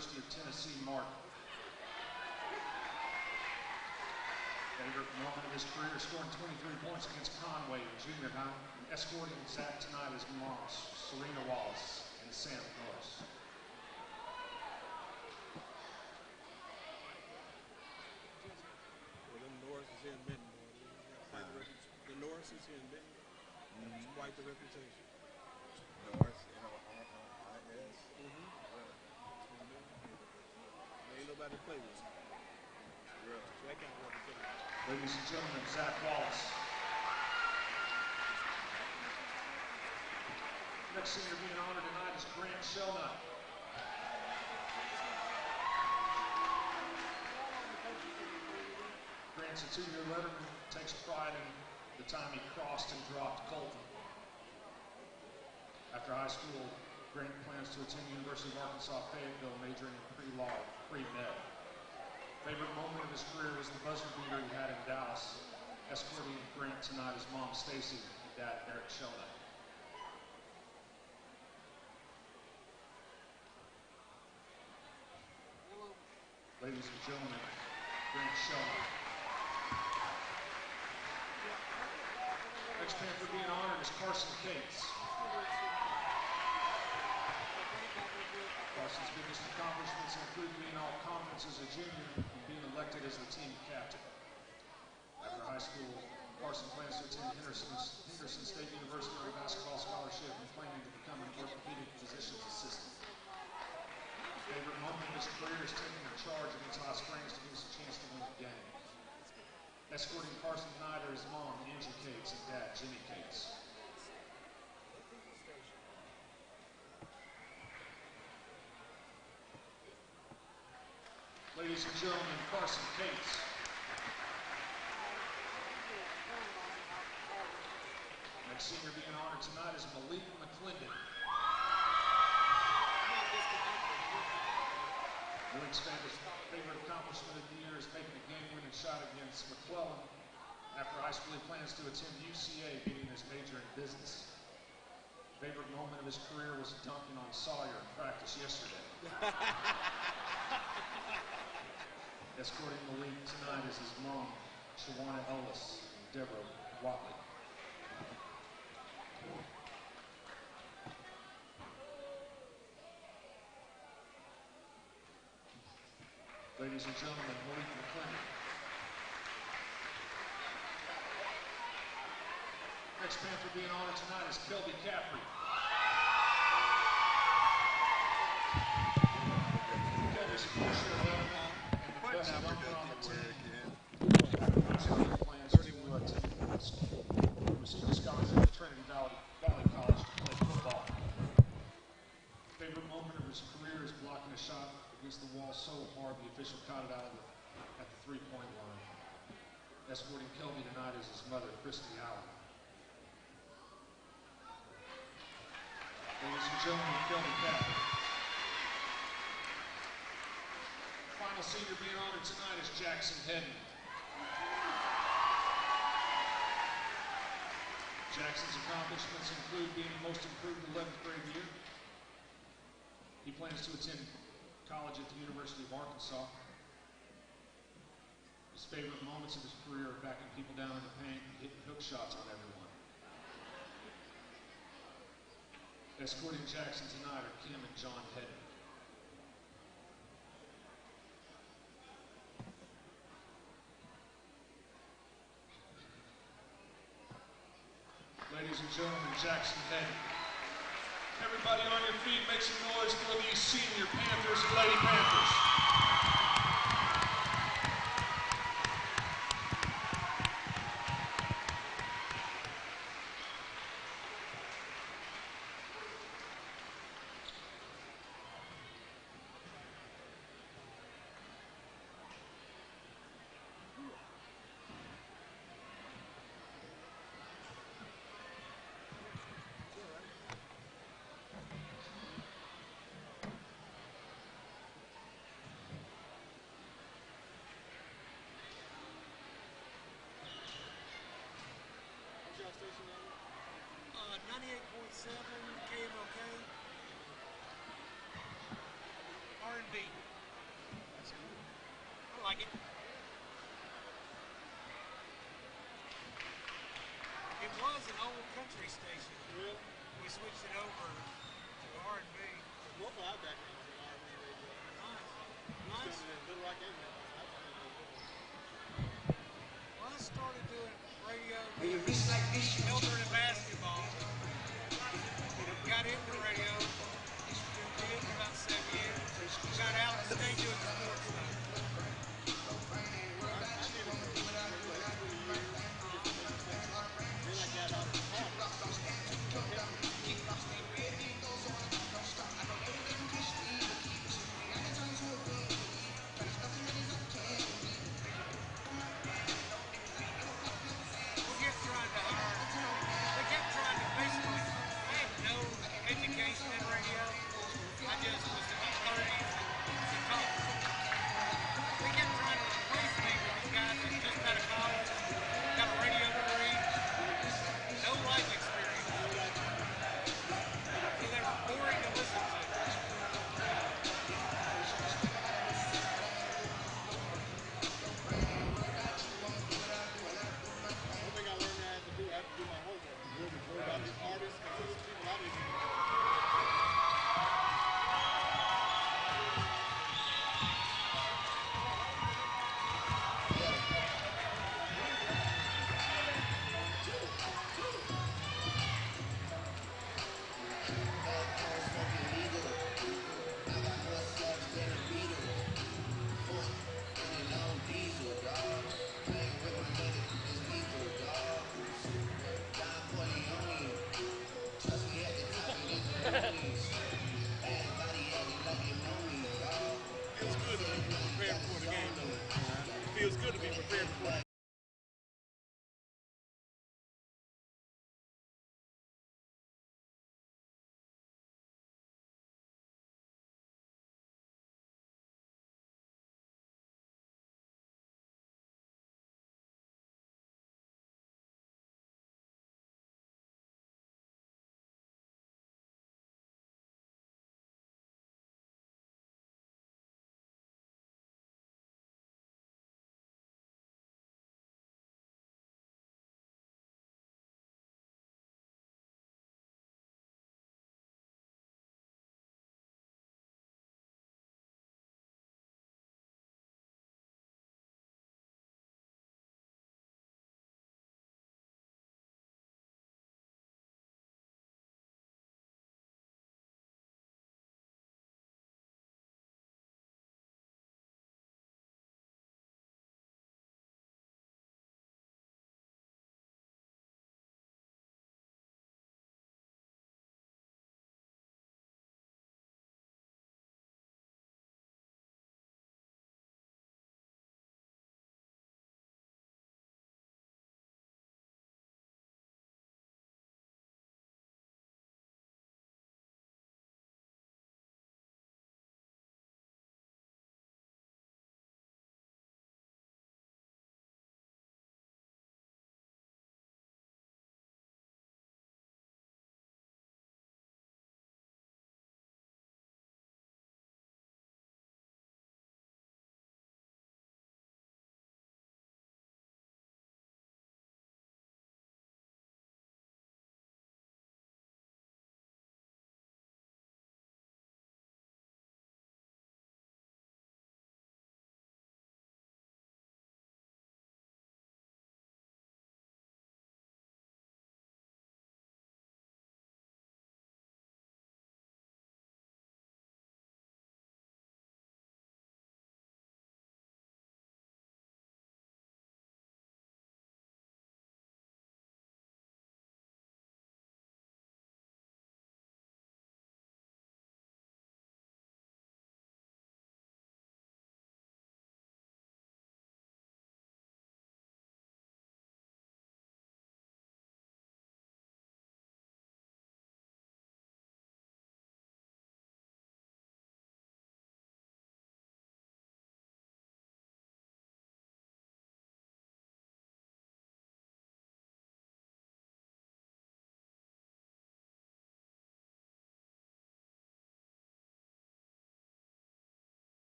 University of Tennessee, Martin. Favorite moment of his career, scoring 23 points against Conway in junior high, and escorting Zach tonight as moms, Serena Wallace and Sam Norris. Well, them Norris is here in Benton. The Norris is here in Benton. It's quite the reputation. Norris, N-O-R-R-I-S. There ain't nobody to play with. Really? So that kind of reputation. Ladies and gentlemen, Zach Wallace. Next senior being honored tonight is Grant Shellnut. Grant's a two-year letterman, takes pride in the time he crossed and dropped Colton. After high school, Grant plans to attend the University of Arkansas Fayetteville, majoring in pre-law, pre-med. Favorite moment of his career was the buzzer beater he had in Dallas, escorting Grant tonight his mom, Stacy, and dad, Eric Shellnut. Ladies and gentlemen, Grant Shellnut. Next Panther being honored is Carson Cates. Carson's biggest accomplishments include being all conference as a junior and being elected as the team captain. After high school, Carson plans to attend Henderson State University on a basketball scholarship and planning to become an orthopedic physician's assistant. Favorite moment of his career is taking a charge against Hot Springs to give us a chance to win the game. Escorting Carson tonight are his mom, Angie Cates, and dad, Jimmy Cates. Ladies and gentlemen, Carson Cates. Next senior being honored tonight is Malik McClendon. Malik's favorite accomplishment of the year is making a game-winning shot against McClellan. After high school, he plans to attend UCA, getting his major in business. Favorite moment of his career was dunking on Sawyer in practice yesterday. Escorting Malik tonight is his mom, Shawana Ellis, and Deborah Watley. Ladies and gentlemen, Malik McClendon. Next Panther being honored tonight is Kelby Caffrey. Kelby's a first-year letterman and the best dunker on the team. After high school, plans to receive a scholarship at Trinity Valley College to play football. Favorite moment of his career is blocking a shot against the wall so hard the official caught it out at the three-point line. Escorting Kelby tonight is his mother, Christy Allen. Ladies and gentlemen, Kelby Caffrey. Final senior being honored tonight is Jackson Hedden. Jackson's accomplishments include being the most improved 11th grade year. He plans to attend college at the University of Arkansas. His favorite moments of his career are backing people down in the paint and hitting hook shots on everyone. Escorting Jackson tonight are Kim and John Hedden. Ladies and gentlemen, Jackson Hedden. Everybody on your feet, make some noise for these senior Panthers and Lady Panthers. Station 98.7 KMLK. R&B. That's cool. I like it. It was an old country station. Really? We switched it over to R&B. Most of our background was in R&B radio. Nice. We Nice. started in Little Rock and Memphis. Well, I started doing radio, filtering and basketball. Got into radio, did for about 7 years. Got out and stayed doing the sports stuff. I did it for like 20 years, different radio stations. Then I got out of college.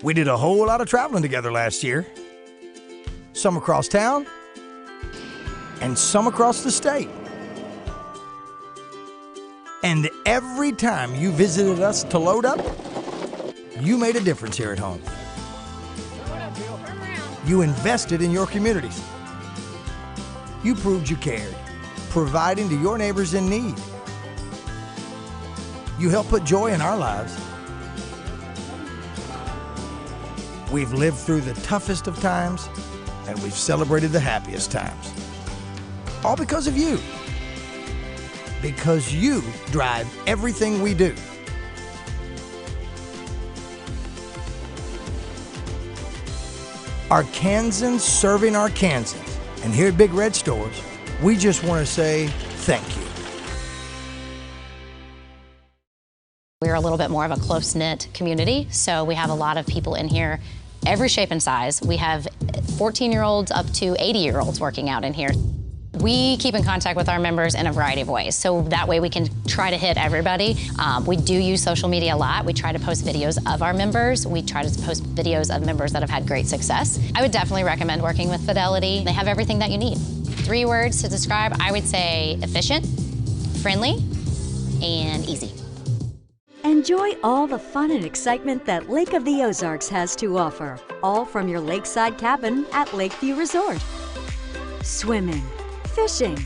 We did a whole lot of traveling together last year. Some across town and some across the state. And every time you visited us to load up, you made a difference here at home. You invested in your communities. You proved you cared, providing to your neighbors in need. You helped put joy in our lives. We've lived through the toughest of times, and we've celebrated the happiest times. All because of you. Because you drive everything we do. Arkansans serving Arkansans. And here at Big Red Stores, we just want to say thank you. We're a little bit more of a close-knit community, so we have a lot of people in here, every shape and size. We have 14-year-olds up to 80-year-olds working out in here. We keep in contact with our members in a variety of ways, so that way we can try to hit everybody. We do use social media a lot. We try to post videos of our members. We try to post videos of members that have had great success. I would definitely recommend working with Fidelity. They have everything that you need. 3 words to describe, I would say efficient, friendly, and easy. Enjoy all the fun and excitement that Lake of the Ozarks has to offer, all from your lakeside cabin at Lakeview Resort. Swimming, fishing,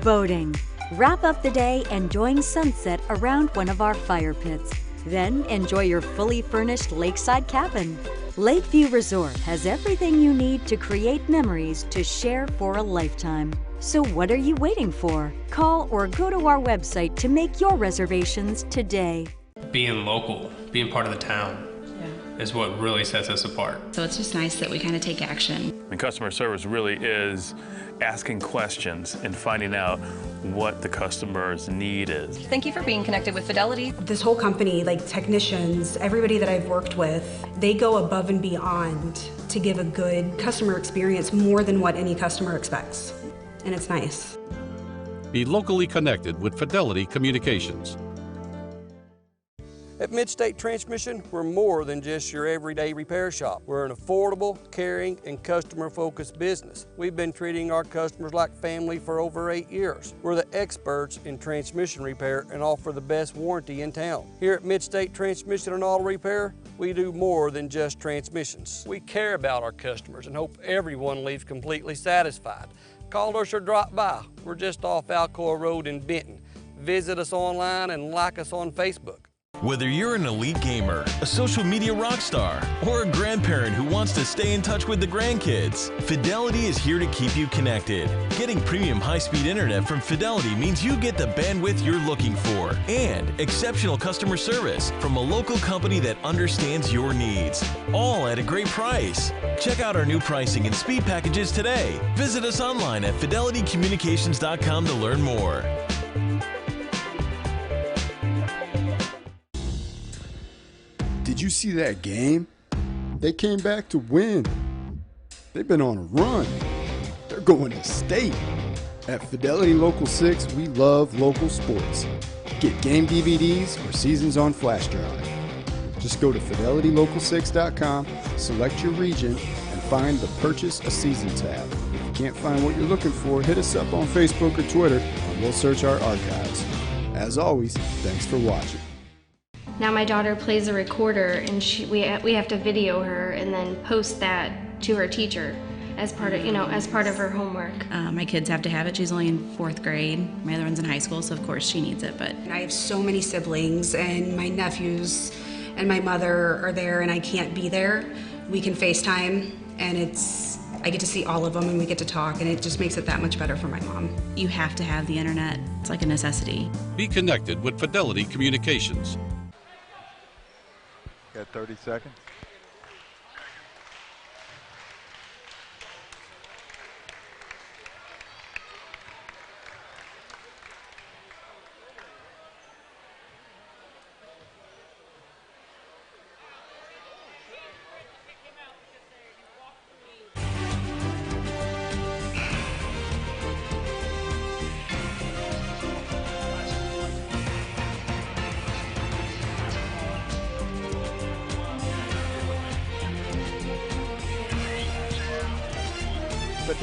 boating. Wrap up the day enjoying sunset around one of our fire pits. Then enjoy your fully furnished lakeside cabin. Lakeview Resort has everything you need to create memories to share for a lifetime. So what are you waiting for? Call or go to our website to make your reservations today. Being local, being part of the town, is what really sets us apart. So it's just nice that we kind of take action. And customer service really is asking questions and finding out what the customer's need is. Thank you for being connected with Fidelity. This whole company, like technicians, everybody that I've worked with, they go above and beyond to give a good customer experience, more than what any customer expects. And it's nice. Be locally connected with Fidelity Communications. At Midstate Transmission, we're more than just your everyday repair shop. We're an affordable, caring, and customer-focused business. We've been treating our customers like family for over 8 years. We're the experts in transmission repair and offer the best warranty in town. Here at Midstate Transmission and Auto Repair, we do more than just transmissions. We care about our customers and hope everyone leaves completely satisfied. Call us or drop by. We're just off Alcoa Road in Benton. Visit us online and like us on Facebook. Whether you're an elite gamer, a social media rock star, or a grandparent who wants to stay in touch with the grandkids, Fidelity is here to keep you connected. Getting premium high-speed internet from Fidelity means you get the bandwidth you're looking for and exceptional customer service from a local company that understands your needs, all at a great price. Check out our new pricing and speed packages today. Visit us online at fidelitycommunications.com to learn more. Did you see that game? They came back to win. They've been on a run. They're going to state. At Fidelity Local 6, we love local sports. Get game DVDs or seasons on flash drive. Just go to fidelitylocal6.com, select your region, and find the Purchase a Season tab. If you can't find what you're looking for, hit us up on Facebook or Twitter, and we'll search our archives. As always, thanks for watching. Now my daughter plays a recorder, and we have to video her and then post that to her teacher as part of her homework. My kids have to have it. She's only in 4th grade. My other one's in high school, so of course she needs it. But I have so many siblings, and my nephews and my mother are there, and I can't be there. We can FaceTime, and I get to see all of them, and we get to talk, and it just makes it that much better for my mom. You have to have the internet. It's like a necessity. Be connected with Fidelity Communications. Got 30 seconds.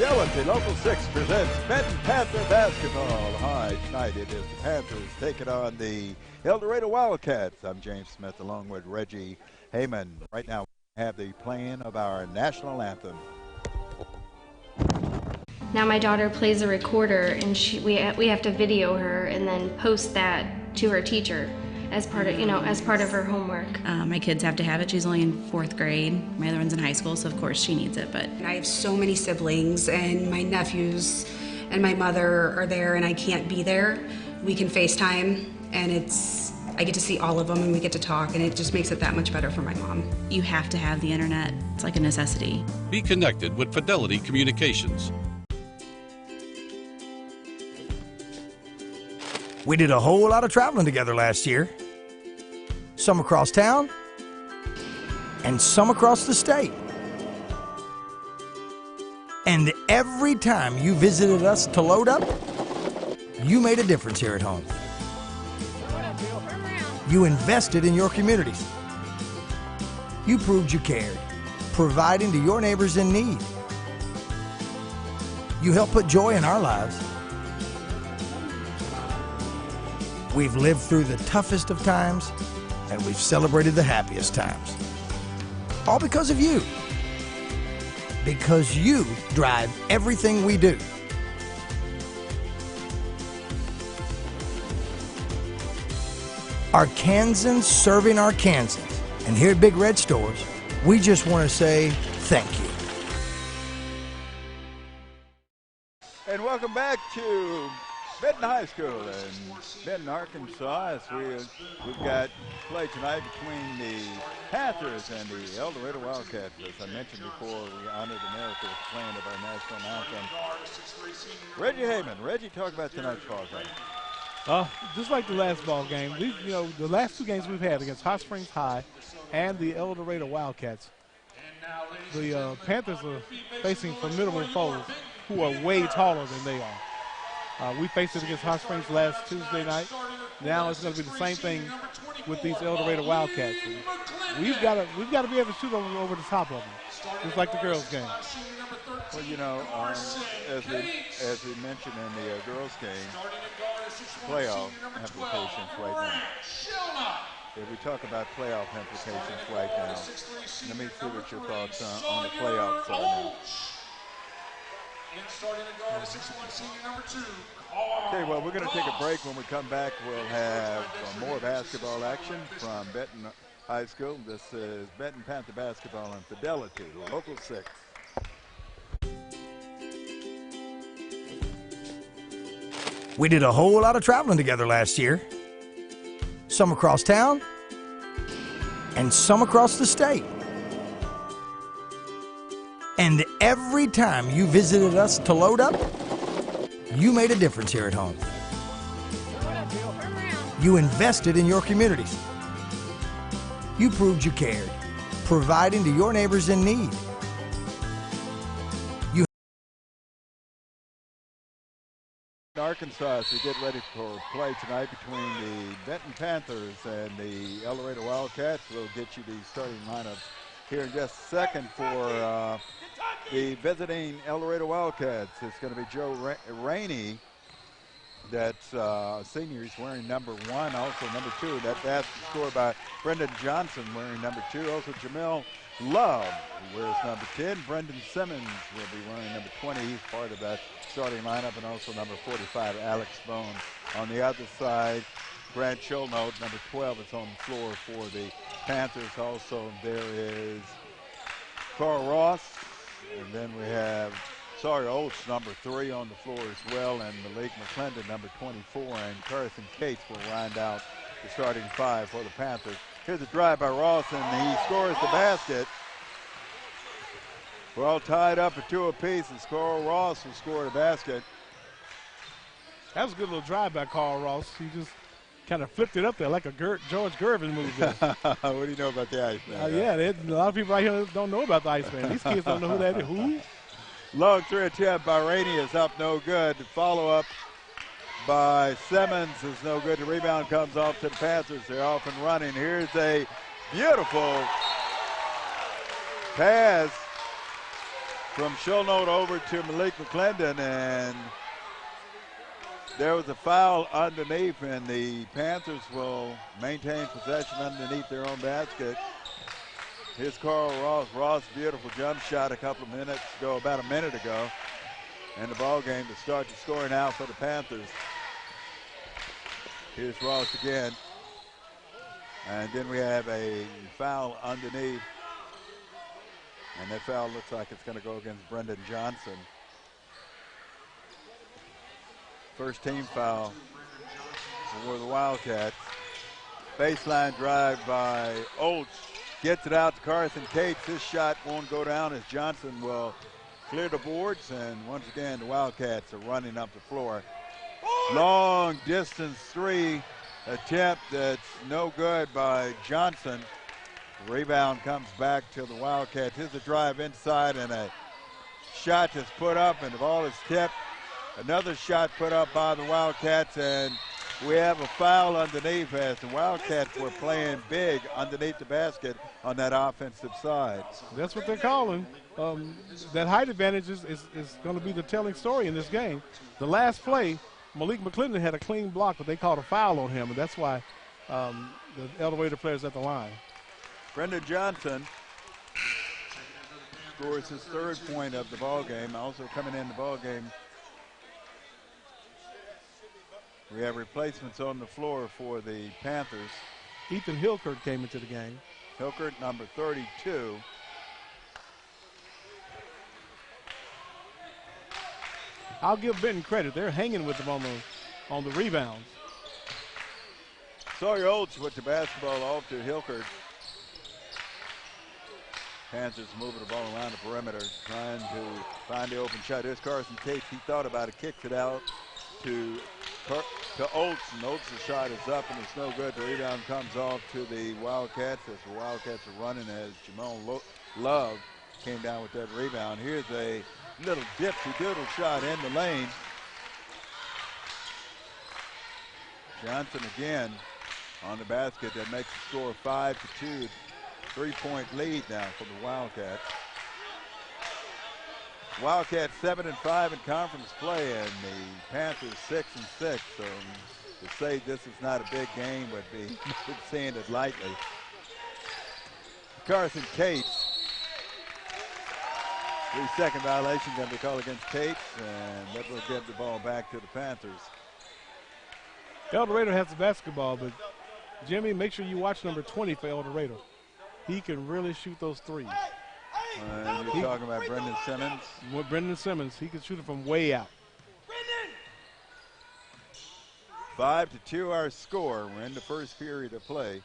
Fidelity Local 6 presents Benton Panther basketball. Hi, tonight it is the Panthers taking on the El Dorado Wildcats. I'm James Smith along with Reggie Heyman. Right now we have the playing of our national anthem. Now my daughter plays a recorder, and we have to video her and then post that to her teacher as part of her homework. My kids have to have it. She's only in 4th grade. My other one's in high school, so of course she needs it. But I have so many siblings, and my nephews and my mother are there, and I can't be there. We can FaceTime, and I get to see all of them, and we get to talk, and it just makes it that much better for my mom. you have to have the internet. It's like a necessity. Be connected with Fidelity Communications. We did a whole lot of traveling together last year. Some across town and some across the state. And every time you visited us to load up, you made a difference here at home. You invested in your communities. You proved you cared, providing to your neighbors in need. You helped put joy in our lives. We've lived through the toughest of times, and we've celebrated the happiest times. All because of you. Because you drive everything we do. Arkansans serving Arkansans. And here at Big Red Stores, we just want to say thank you. And welcome back to Benton High School in Benton, Arkansas. As we've got play tonight between the Panthers and the El Dorado Wildcats. As I mentioned before, we honored America with playing of our national anthem. Reggie Heyman. Reggie, talk about tonight's ball game. Just like the last ball game, the last 2 games we've had against Hot Springs High and the El Dorado Wildcats, the Panthers are facing formidable foes who are way taller than they are. We faced it against Hot Springs last Tuesday night. Now it's going to be the same thing with these El Dorado Wildcats. We've got to be able to shoot over the top of them, just like the girls' game. Well, as we mentioned in the girls' game, playoff implications right now. If we talk about playoff implications right now, let me see what your thoughts on the playoffs are now. Okay, well, we're going to take a break. When we come back, we'll have more basketball action from Benton High School. This is Benton Panther basketball and Fidelity, Local 6. We did a whole lot of traveling together last year. Some across town and some across the state. And every time you visited us to load up, you made a difference here at home. You invested in your communities. You proved you cared, providing to your neighbors in need. Arkansas, as we get ready for play tonight between the Benton Panthers and the El Dorado Wildcats. We'll get you the starting lineups here in just a second for the visiting El Dorado Wildcats. It's going to be Joe Rainey, that's a senior. He's wearing number 1, also number 2. That basket scored by Brendan Johnson wearing number 2. Also Jamel Love, who wears number 10. Brendan Simmons will be wearing number 20. He's part of that starting lineup. And also number 45, Alex Bone. On the other side, Grant Cholnote, number 12, is on the floor for the Panthers. Also there is Carl Ross. And then we have Sawyer Oates, number 3, on the floor as well. And Malik McClendon, number 24. And Carson Cates will round out the starting 5 for the Panthers. Here's a drive by Ross, and he scores the basket. We're all tied up at 2 apiece, and Carl Ross will score the basket. That was a good little drive by Carl Ross. He just kind of flipped it up there like a George Gervin move there. What do you know about the Iceman? Yeah, a lot of people right here don't know about the Iceman. These kids don't know who that is. Who? Long 3 attempt by Rainey is up, no good. The follow-up by Simmons is no good. The rebound comes off to the Panthers. They're off and running. Here's a beautiful pass from Schulnote over to Malik McClendon, and there was a foul underneath, and the Panthers will maintain possession underneath their own basket. Here's Carl Ross. Ross, beautiful jump shot a couple of minutes ago, about a minute ago, in the ball game to start the scoring out for the Panthers. Here's Ross again. And then we have a foul underneath. And that foul looks like it's going to go against Brendan Johnson. First team foul for the Wildcats. Baseline drive by Oates. Gets it out to Carson Cates. His shot won't go down as Johnson will clear the boards. And once again, the Wildcats are running up the floor. Long distance three attempt that's no good by Johnson. The rebound comes back to the Wildcats. Here's a drive inside and a shot that's put up, and the ball is tipped. Another shot put up by the Wildcats, and we have a foul underneath as the Wildcats were playing big underneath the basket on that offensive side. That's what they're calling. That height advantage is going to be the telling story in this game. The last play, Malik McClendon had a clean block, but they called a foul on him, and that's why the El Dorado players at the line. Brendan Johnson scores his third point of the ball game. Also coming in the ball game, we have replacements on the floor for the Panthers. Ethan Hilkert came into the game. Hilkert, number 32. I'll give Benton credit. They're hanging with them on the rebounds. Sawyer Oates with the basketball off to Hilkert. Panthers moving the ball around the perimeter, trying to find the open shot. Here's Carson Cates. He thought about it, kicked it out to Oates, and Oates' shot is up, and it's no good. The rebound comes off to the Wildcats as the Wildcats are running as Jamal Love came down with that rebound. Here's a little dipsy-doodle shot in the lane. Johnson again on the basket. That makes the score 5-2. 3-point lead now for the Wildcats. Wildcats 7-5 in conference play, and the Panthers 6-6. So to say this is not a big game would be saying it lightly. Carson Cates. 3-second violation going to be called against Cates, and that will give the ball back to the Panthers. El Dorado has the basketball, but Jimmy, make sure you watch number 20 for El Dorado. He can really shoot those threes. And you're talking about Brendan Simmons? With Brendan Simmons, he can shoot it from way out. 5-2 our score. We're in the first period of play.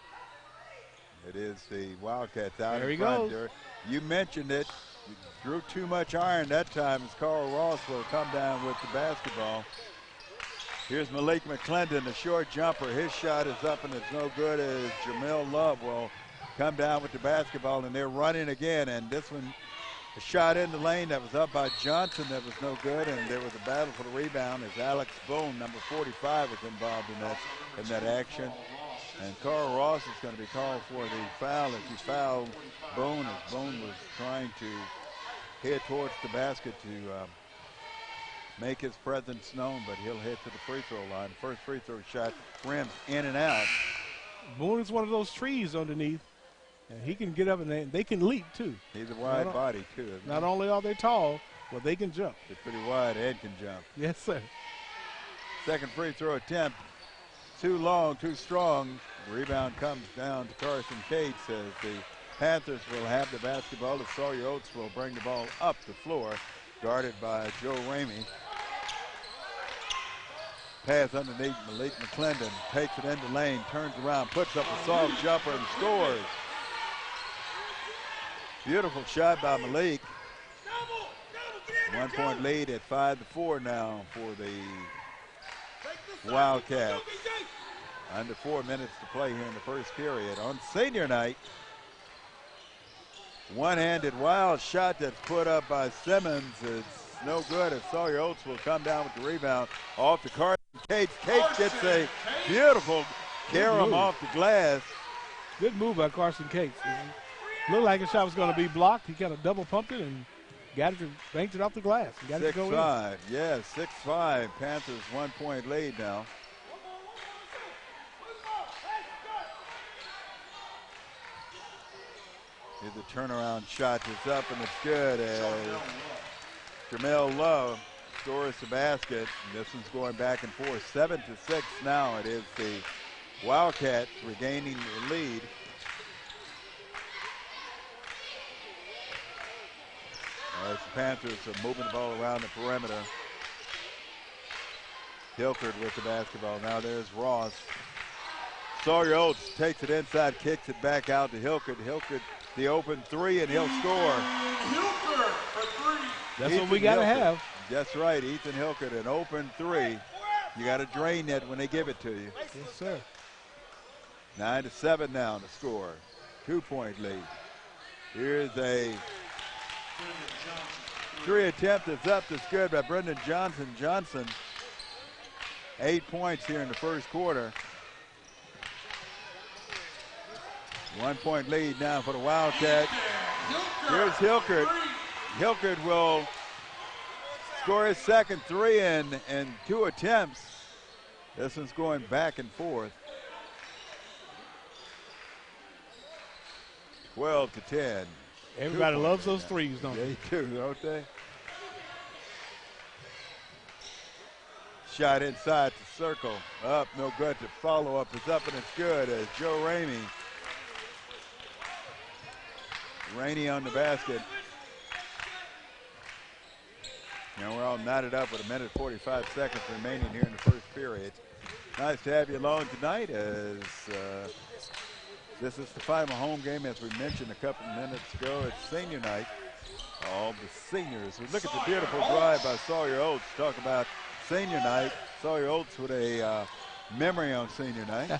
It is the Wildcats out there in front. There. You mentioned it. You drew too much iron that time as Carl Ross will come down with the basketball. Here's Malik McClendon, the short jumper. His shot is up and it's no good as Jamil Love will come down with the basketball, and they're running again. And this one, a shot in the lane that was up by Johnson that was no good, and there was a battle for the rebound as Alex Boone, number 45, was involved in that action. And Carl Ross is going to be called for the foul as he fouled Boone as Boone was trying to head towards the basket to make his presence known, but he'll head to the free throw line. First free throw shot rims in and out. Boone is one of those trees underneath. And he can get up and they can leap too. He's a wide body too. Not only are they tall, but they can jump. They're pretty wide and can jump. Yes, sir. Second free throw attempt. Too long, too strong. The rebound comes down to Carson Cates as the Panthers will have the basketball. As Sawyer Oates will bring the ball up the floor, guarded by Joe Ramey. Pass underneath Malik McClendon. Takes it into lane, turns around, puts up a soft jumper and scores. Beautiful shot by Malik. 1 point lead at 5-4 now for the Wildcats. Under 4 minutes to play here in the first period. On senior night, one-handed wild shot that's put up by Simmons is no good as Sawyer Oates will come down with the rebound off to Carson Cates. Cates gets a beautiful carom off the glass. Good move by Carson Cates. Looked like the shot was going to be blocked. He kind of double pumped it and got it, banked it off the glass. Got it to go in. 6-5, yeah, 6-5. Panthers 1-point lead now. Here's a turnaround shot that's up, and it's good as Jamel Love scores the basket. This one's going back and forth. 7-6 now. It is the Wildcats regaining the lead. As the Panthers are moving the ball around the perimeter. Hilkert with the basketball. Now there's Ross. Sawyer Oates takes it inside, kicks it back out to Hilkert. Hilkert, the open three, and he'll score. Hilkert for three. That's Ethan what we got to Hilkert. have. That's right, Ethan Hilkert, an open three. You got to drain that when they give it to you. Yes, sir. 9-7 now to score. 2-point lead. Here's a three attempt that's up. That's good by Brendan Johnson. Johnson, 8 points here in the first quarter. 1 point lead now for the Wildcats. Here's Hilkert. Hilkert will score his second three in 2 attempts. This one's going back and forth. 12-10. Everybody loves those threes, don't they? They do, don't they? Shot inside to circle. Up, no good. The follow-up is up, and it's good as Joe Ramey. Rainey on the basket. Now we're all knotted up with 1:45 seconds remaining here in the first period. Nice to have you along tonight as this is the final home game, as we mentioned a couple minutes ago. It's senior night. All the seniors. We look at the beautiful drive by Sawyer Oates. Talk about senior night. Sawyer Oates with a memory on senior night.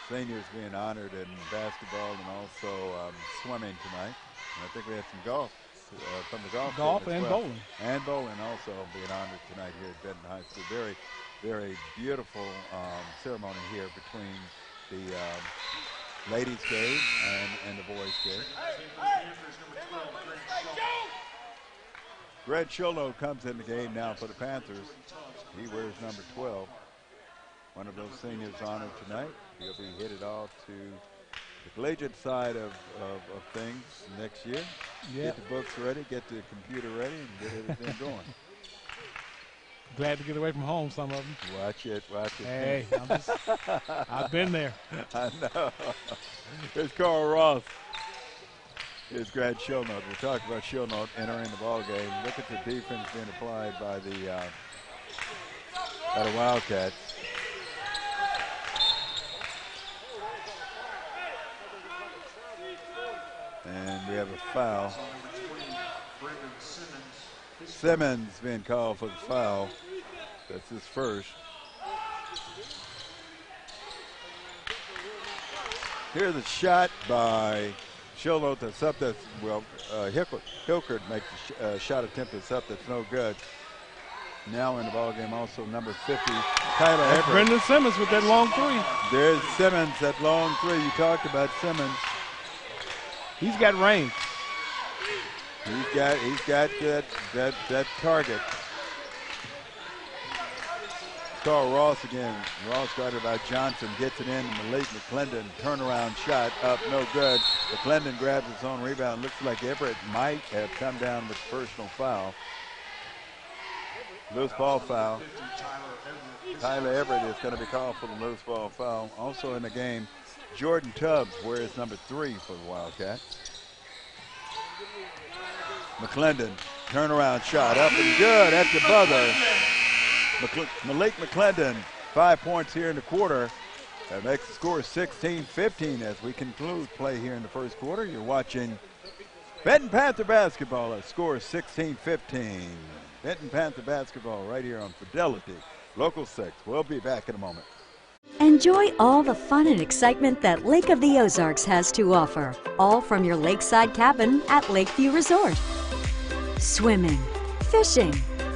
Seniors being honored in basketball and also swimming tonight. And I think we had some golf from the golf team as and well. bowling. And bowling also being honored tonight here at Benton High School. Very, very beautiful ceremony here between the ladies' game and the boys' game. Greg Schulno comes in the game now for the Panthers. He wears number 12. One of those seniors honored tonight. He'll be headed off to the collegiate side of things next year. Yeah. Get the books ready, get the computer ready, and get everything going. Glad to get away from home, some of them. Watch it. Hey, I've been there. I know. Here's Carl Ross. Here's Grad Shilnut. We talked about Shilnut entering the ball game. Look at the defense being applied by the Wildcats. And we have a foul. Simmons being called for the foul. That's his first. Here's a shot by Shilnot that's up. That's, well, Hilkert makes a shot attempt that's up. That's no good. Now in the ball game also number 50, Tyler Everett. Brendan Simmons with that long three. There's Simmons, that long three. You talked about Simmons. He's got range. He's got that target. Carl Ross again. Ross guarded by Johnson, gets it in. Malik McClendon, turnaround shot up, no good. McClendon grabs his own rebound. Looks like Everett might have come down with personal foul. Loose ball foul. Tyler Everett is going to be called for the loose ball foul. Also in the game, Jordan Tubbs wears number 3 for the Wildcats. McClendon, turnaround shot up and good at the buzzer. Malik McClendon, 5 points here in the quarter. That makes the score 16-15 as we conclude play here in the first quarter. You're watching Benton Panther basketball at score 16-15. Benton Panther basketball right here on Fidelity, Local 6. We'll be back in a moment. Enjoy all the fun and excitement that Lake of the Ozarks has to offer, all from your lakeside cabin at Lakeview Resort. Swimming, fishing,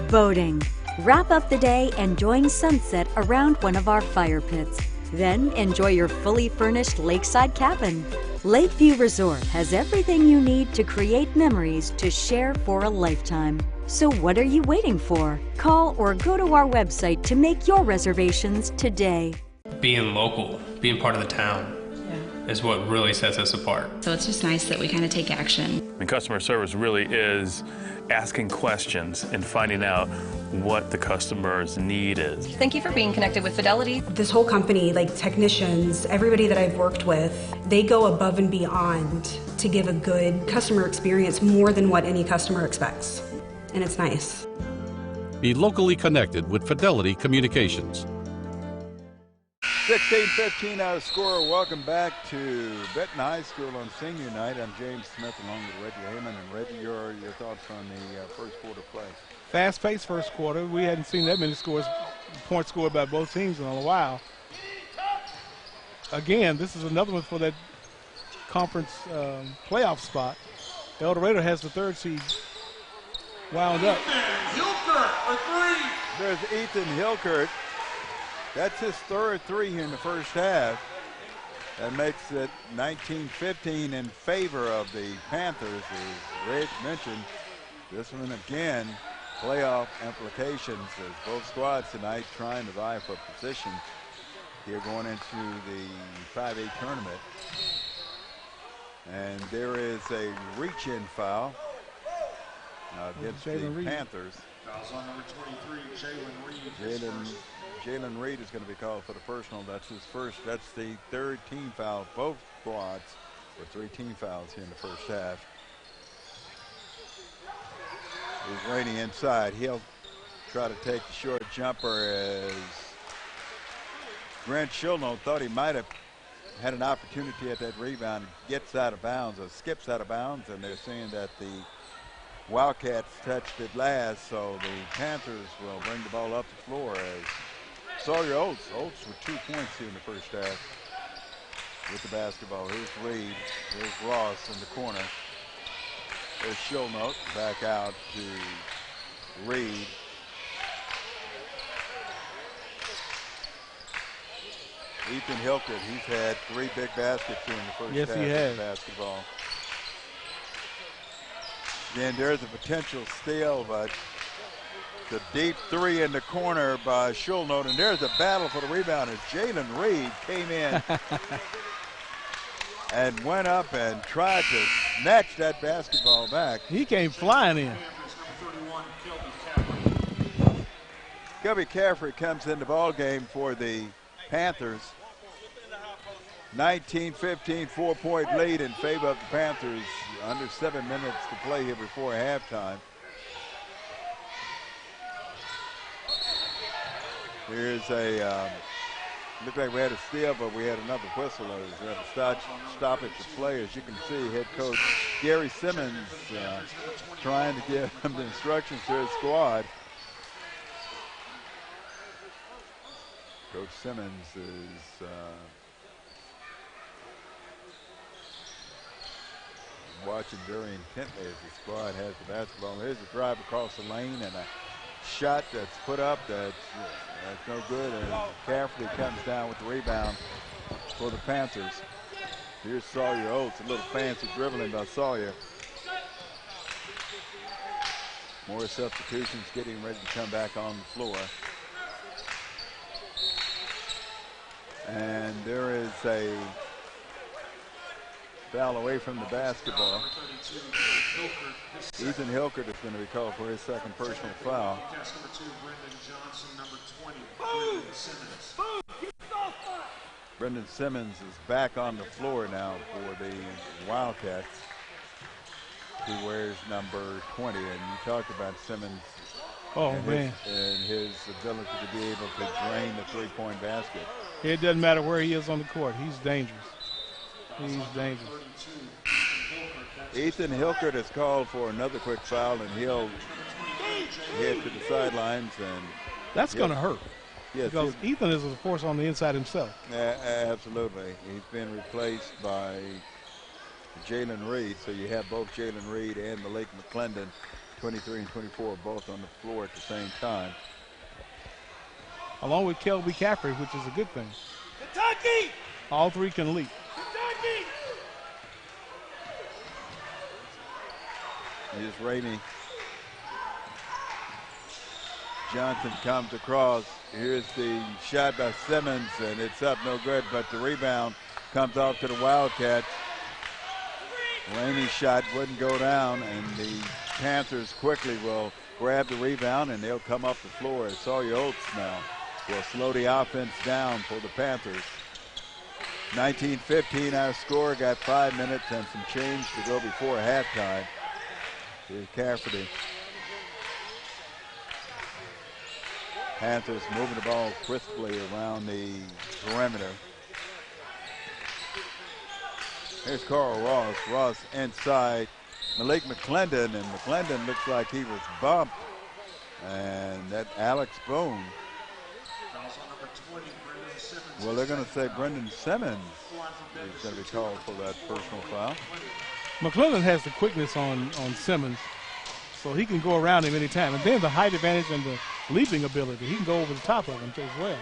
boating. Wrap up the day enjoying sunset around one of our fire pits. Then enjoy your fully furnished lakeside cabin. Lakeview Resort has everything you need to create memories to share for a lifetime. So what are you waiting for? Call or go to our website to make your reservations today. Being local, being part of the town, is what really sets us apart. So it's just nice that we kind of take action. And customer service really is asking questions and finding out what the customer's need is. Thank you for being connected with Fidelity. This whole company, like technicians, everybody that I've worked with, they go above and beyond to give a good customer experience more than what any customer expects. And it's nice. Be locally connected with Fidelity Communications. 16-15 our score. Welcome back to Benton High School on senior night. I'm James Smith along with Reggie Heyman. And Reggie, your thoughts on the first quarter play? Fast-paced first quarter. We hadn't seen that many points scored by both teams in a while. Again, this is another one for that conference playoff spot. El Dorado has the third seed wound up. Hilkert for three. There's Ethan Hilkert. That's his third three here in the first half. That makes it 19-15 in favor of the Panthers. As Reg mentioned, this one again, playoff implications as both squads tonight trying to vie for position here going into the 5A tournament. And there is a reach-in foul against the Panthers. Fouls on number 23, Jalen Reed. Jalen Reed is going to be called for the personal. That's his first. That's the third team foul. Both squads with 3 team fouls here in the first half. He's waiting inside. He'll try to take the short jumper as Grant Schulno thought he might have had an opportunity at that rebound. Gets out of bounds or skips out of bounds, and they're saying that the Wildcats touched it last, so the Panthers will bring the ball up the floor as Sawyer Oates with 2 points here in the first half with the basketball. Here's Reed, here's Ross in the corner. There's Schulnote back out to Reed. Ethan Hilkert, he's had 3 big baskets here in the first half of basketball. Again, there's a potential steal, but the deep 3 in the corner by Schulnote, and there's a battle for the rebound as Jalen Reed came in and went up and tried to snatch that basketball back. He came flying in. Kelby Caffrey comes in the ball game for the Panthers. 19-15, 4-point lead in favor of the Panthers. Under 7 minutes to play here before halftime. Here's a, looked like we had a steal, but we had another whistle. We had a stoppage of play. As you can see, head coach Gary Simmons trying to give him the instructions to his squad. Coach Simmons is watching very intently as the squad has the basketball. Here's a drive across the lane and a shot that's put up that's no good, and Caffrey comes down with the rebound for the Panthers. Here's Sawyer Oates, a little fancy dribbling by Sawyer. More substitutions getting ready to come back on the floor. And there is a foul away from the basketball. Ethan Hilkert is going to be called for his second personal foul. Brendan Simmons is back on the floor now for the Wildcats. He wears number 20, and you talked about Simmons and his ability to be able to drain the three-point basket. It doesn't matter where he is on the court. He's dangerous. He's dangerous. Ethan Hilkert is called for another quick foul, and he'll head to the sidelines. And that's going to hurt. Yes, because Ethan is a force on the inside himself. Absolutely. He's been replaced by Jalen Reed, so you have both Jalen Reed and Malik McClendon, 23 and 24, both on the floor at the same time. Along with Kelby Caffrey, which is a good thing. Kentucky! All three can leap. Kentucky! Here's Rainey. Johnson comes across. Here's the shot by Simmons, and it's up, no good, but the rebound comes off to the Wildcats. Rainey's shot wouldn't go down, and the Panthers quickly will grab the rebound, and they'll come up the floor. Sawyer Oates now will slow the offense down for the Panthers. 19-15 our score. Got 5 minutes and some change to go before halftime. Here's Cafferty. Panthers moving the ball crisply around the perimeter. Here's Carl Ross. Ross inside Malik McClendon, and McClendon looks like he was bumped. And that Alex Boone. Well, they're going to say Brendan Simmons is going to be called for that personal foul. McClellan has the quickness on Simmons, so he can go around him anytime. And then the height advantage and the leaping ability. He can go over the top of him as well.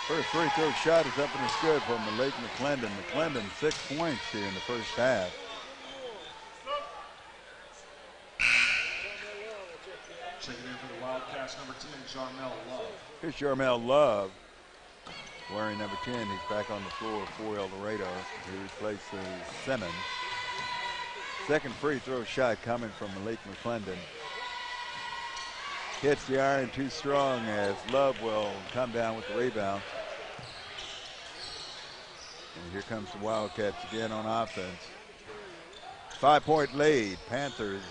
First free throw shot is up and it's good for Malik McClendon. McClendon 6 points here in the first half. Checking in for the Wildcats, number 10, Jarmel Love. Here's Jarmel Love wearing number 10. He's back on the floor for El Dorado. He replaces Simmons. Second free throw shot coming from Malik McClendon. Hits the iron too strong as Love will come down with the rebound. And here comes the Wildcats again on offense. 5-point lead. Panthers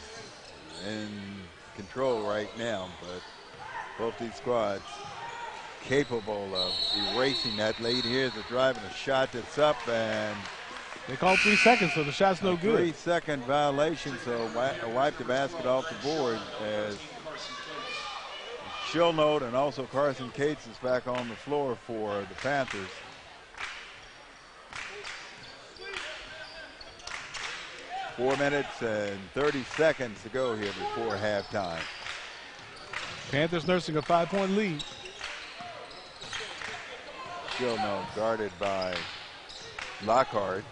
in control right now, but both these squads capable of erasing that lead. Here's a drive and a shot that's up, and they called 3 seconds, so the shot's no good. 3-second violation, so wipe the basket off the board as Shilnote and also Carson Cates is back on the floor for the Panthers. Four minutes and 30 seconds to go here before halftime. Panthers nursing a 5-point lead. Shilnote guarded by Lockhart.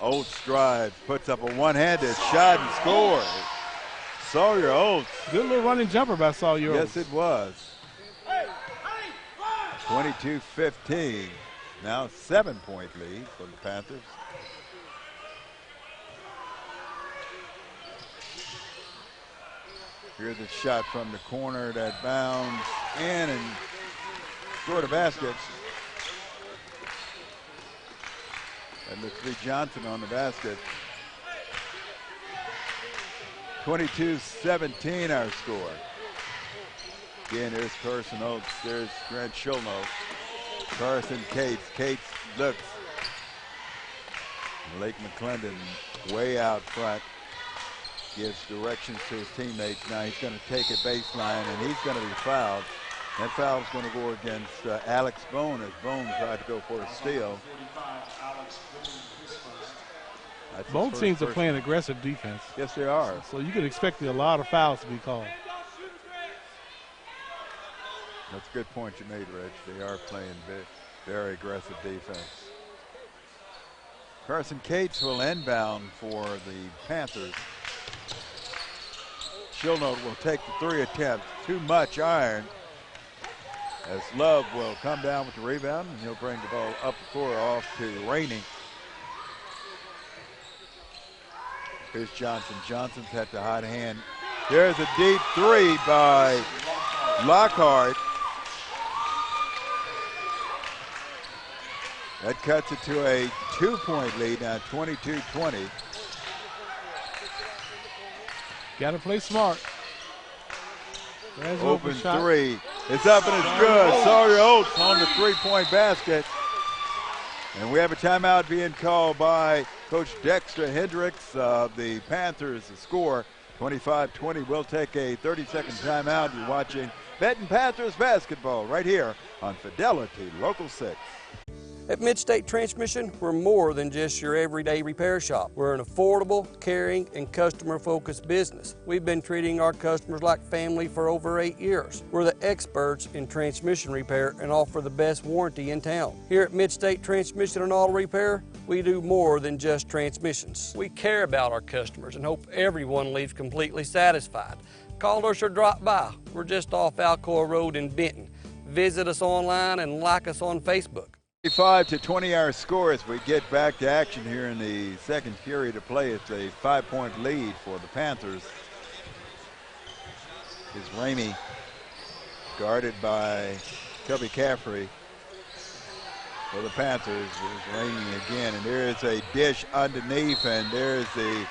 Oates drives, puts up a one-handed shot and scores. Sawyer Oates. Good little running jumper by Sawyer Oates. Yes, it was. 22-15. Now 7-point lead for the Panthers. Here's a shot from the corner that bounds in and scored a basket. That looks to be Johnson on the basket. 22-17 our score. Again, there's Carson Oates. There's Grant Shilnote. Carson Cates. Cates looks. Malik McClendon way out front. Gives directions to his teammates. Now he's going to take a baseline, and he's going to be fouled. That foul's going to go against Alex Bone as Bone tried to go for a steal. Both teams are playing aggressive defense. Yes, they are. So you can expect a lot of fouls to be called. That's a good point you made, Rich. They are playing very aggressive defense. Carson Cates will inbound for the Panthers. Shilnote will take the 3 attempts. Too much iron. As Love will come down with the rebound, and he'll bring the ball up the floor off to Rainey. Here's Johnson. Johnson's had the hot hand. There's a deep 3 by Lockhart. That cuts it to a 2-point lead now, 22-20. Got to play smart. Open 3. It's up and it's good. Sawyer Oates on the 3-point basket. And we have a timeout being called by Coach Dexter Hendricks of the Panthers. The score 25-20. We'll take a 30-second timeout. You're watching Benton Panthers basketball right here on Fidelity Local 6. At Midstate Transmission, we're more than just your everyday repair shop. We're an affordable, caring, and customer-focused business. We've been treating our customers like family for over 8 years. We're the experts in transmission repair and offer the best warranty in town. Here at Midstate Transmission and Auto Repair, We do more than just transmissions. We care about our customers and hope everyone leaves completely satisfied. Call us or drop by. We're just off Alcoa Road in Benton. Visit us online and like us on Facebook. 25-20 our score as we get back to action here in the second period of play. It's a 5-point lead for the Panthers. Is Ramey guarded by Cubby Caffrey for the Panthers. Is Ramey again, and there is a dish underneath, and there's the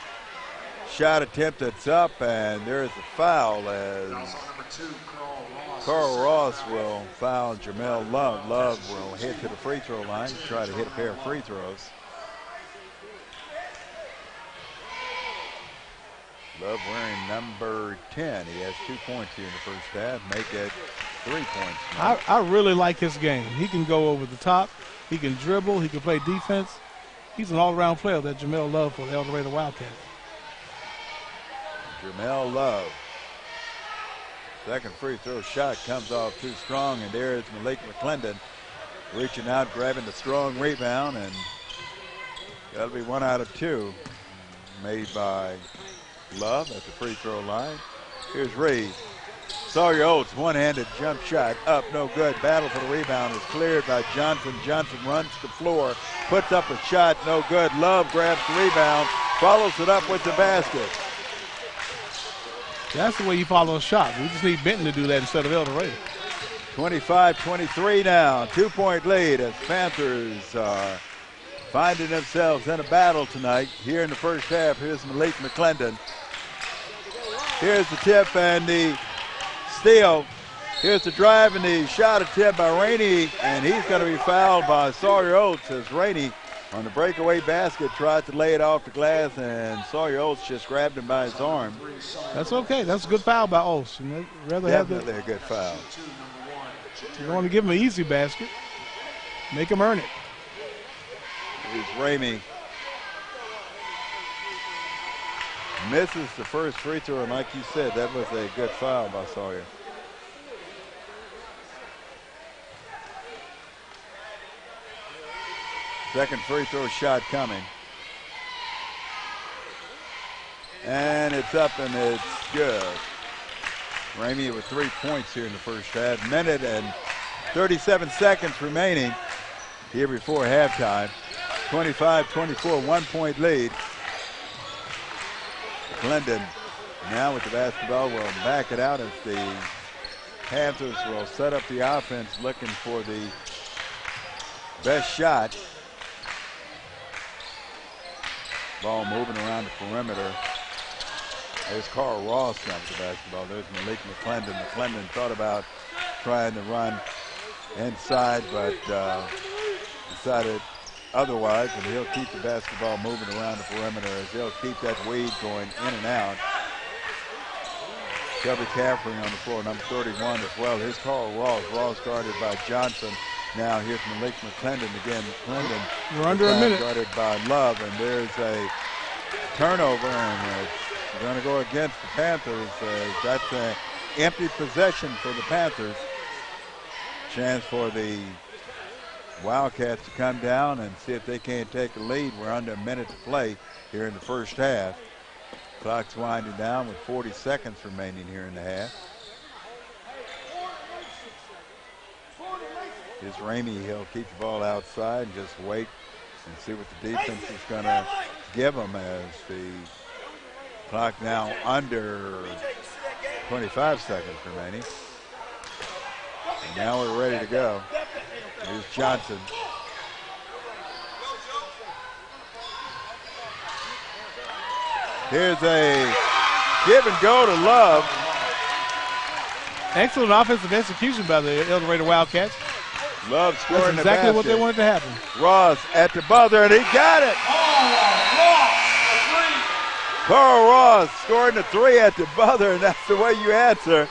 shot attempt that's up, and there's a foul as Carl Ross will foul Jamel Love. Love will head to the free throw line to try to hit a pair of free throws. Love wearing number 10. He has 2 points here in the first half. Make it 3 points. I really like his game. He can go over the top. He can dribble. He can play defense. He's an all-around player, that Jamel Love for the El Dorado Wildcats. Jamel Love. Second free throw shot comes off too strong, and there's Malik McClendon reaching out, grabbing the strong rebound, and that'll be 1 out of 2 made by Love at the free throw line. Here's Reed. Sawyer Oates, one-handed jump shot up, no good. Battle for the rebound is cleared by Johnson. Johnson runs the floor, puts up a shot, no good. Love grabs the rebound, follows it up with the basket. That's the way you follow a shot. We just need Benton to do that instead of El Dorado. 25-23 now, 2-point lead as Panthers are finding themselves in a battle tonight. Here in the first half, here's Malik McClendon. Here's the tip and the steal. Here's the drive and the shot attempt by Rainey, and he's going to be fouled by Sawyer Oates as Rainey on the breakaway basket tried to lay it off the glass, and Sawyer Oates just grabbed him by his arm. That's okay. That's a good foul by Oates. Definitely a good foul. You don't want to give him an easy basket. Make him earn it. Here's Ramey. Misses the first free throw, and like you said, that was a good foul by Sawyer. Second free throw shot coming. And it's up and it's good. Ramey with 3 points here in the first half. Minute and 37 seconds remaining here before halftime. 25-24, 1 point lead. Glendon now with the basketball will back it out as the Panthers will set up the offense looking for the best shot. Ball moving around the perimeter. There's Carl Ross now with the basketball. There's Malik McClendon. McClendon thought about trying to run inside, but decided otherwise, and he'll keep the basketball moving around the perimeter as he'll keep that weed going in and out. Shelby Caffrey on the floor, number 31 as well. Here's Carl Ross. Ross guarded by Johnson. Now here's Malik McClendon again. McClendon. We're under a minute. Guarded by Love, and there's a turnover, and it's going to go against the Panthers. That's an empty possession for the Panthers. Chance for the Wildcats to come down and see if they can't take a lead. We're under a minute to play here in the first half. Clock's winding down with 40 seconds remaining here in the half. Here's Ramey. He'll keep the ball outside and just wait and see what the defense is going to give them as the clock now under 25 seconds remaining. And now we're ready to go. Here's Johnson. Here's a give and go to Love. Excellent offensive execution by the El Dorado Wildcats. Love scoring That's the exactly basket. what they wanted to happen. Ross at the buzzer, and he got it. Carl Ross scoring the three at the buzzer, and that's the way you answer.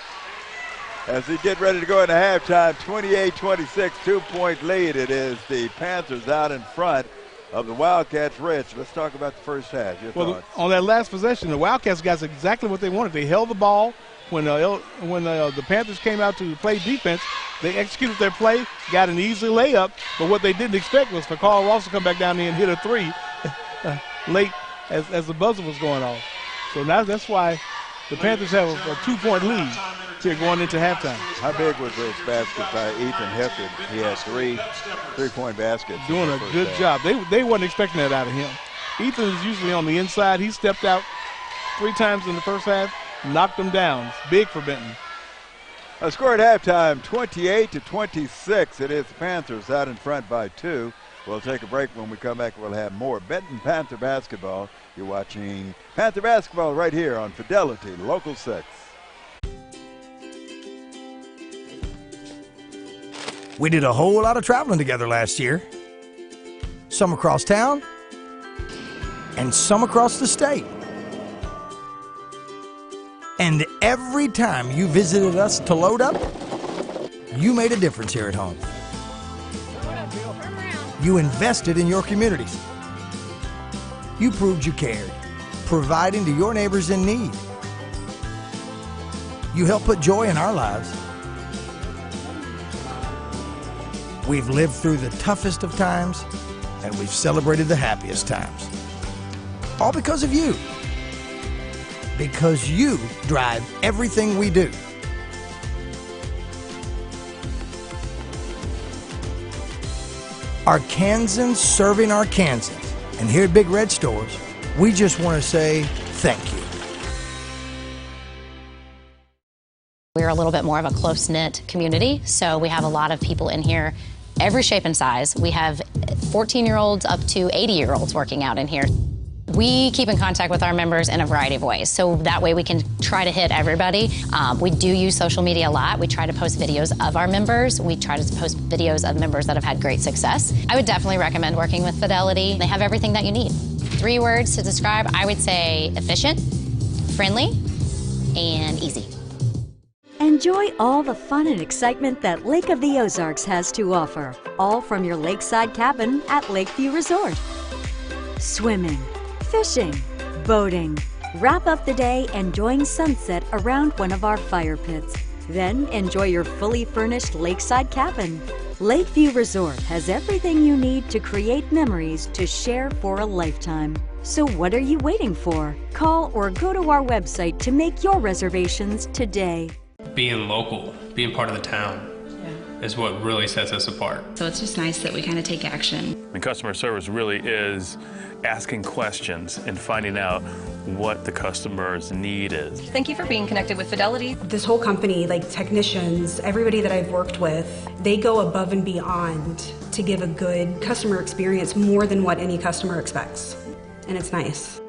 As we get ready to go into halftime, 28-26, 2-point lead. It is the Panthers out in front of the Wildcats. Rich, let's talk about the first half. Your thoughts? On that last possession, the Wildcats got exactly what they wanted. They held the ball when the Panthers came out to play defense. They executed their play, got an easy layup, but what they didn't expect was for Carl Ross to come back down there and hit a three late as the buzzer was going off. So now that's why the Panthers have a 2-point lead here going into halftime. How big was those baskets by Ethan Hefted? He had three-point baskets. Doing a good job. They wasn't expecting that out of him. Ethan is usually on the inside. He stepped out 3 times in the first half, knocked them down. It's big for Benton. A score at halftime, 28-26. It is the Panthers out in front by 2. We'll take a break. When we come back, we'll have more Benton Panther basketball. You're watching Panther basketball right here on Fidelity Local 6. We did a whole lot of traveling together last year. Some across town and some across the state. And every time you visited us to load up, you made a difference here at home. You invested in your communities. You proved you cared, providing to your neighbors in need. You helped put joy in our lives. We've lived through the toughest of times, and we've celebrated the happiest times. All because of you. Because you drive everything we do. Arkansans serving Arkansans. And here at Big Red Stores, we just want to say thank you. We're a little bit more of a close-knit community, so we have a lot of people in here, every shape and size. We have 14-year-olds up to 80-year-olds working out in here. We keep in contact with our members in a variety of ways, so that way we can try to hit everybody. We do use social media a lot. We try to post videos of our members. We try to post videos of members that have had great success. I would definitely recommend working with Fidelity. They have everything that you need. 3 words to describe, I would say efficient, friendly, and easy. Enjoy all the fun and excitement that Lake of the Ozarks has to offer, all from your lakeside cabin at Lakeview Resort. Swimming, fishing, boating. Wrap up the day enjoying sunset around one of our fire pits. Then enjoy your fully furnished lakeside cabin. Lakeview Resort has everything you need to create memories to share for a lifetime. So what are you waiting for? Call or go to our website to make your reservations today. Being local, being part of the town, is what really sets us apart. So it's just nice that we kind of take action. And customer service really is asking questions and finding out what the customer's need is. Thank you for being connected with Fidelity. This whole company, like technicians, everybody that I've worked with, they go above and beyond to give a good customer experience more than what any customer expects. And it's nice.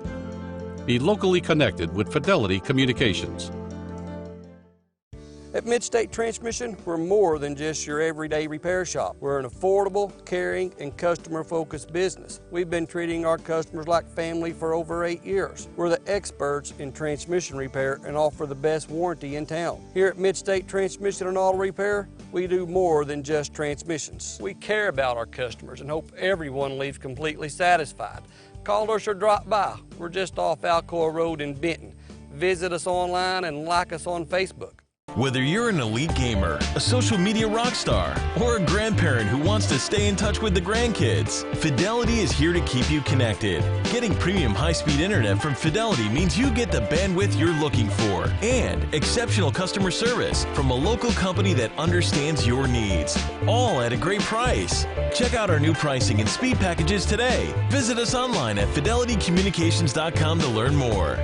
Be locally connected with Fidelity Communications. At Midstate Transmission, we're more than just your everyday repair shop. We're an affordable, caring, and customer-focused business. We've been treating our customers like family for over 8 years. We're the experts in transmission repair and offer the best warranty in town. Here at Midstate Transmission and Auto Repair, we do more than just transmissions. We care about our customers and hope everyone leaves completely satisfied. Call us or drop by. We're just off Alcoa Road in Benton. Visit us online and like us on Facebook. Whether you're an elite gamer, a social media rock star, or a grandparent who wants to stay in touch with the grandkids, Fidelity is here to keep you connected. Getting premium high-speed internet from Fidelity means you get the bandwidth you're looking for and exceptional customer service from a local company that understands your needs, all at a great price. Check out our new pricing and speed packages today. Visit us online at fidelitycommunications.com to learn more.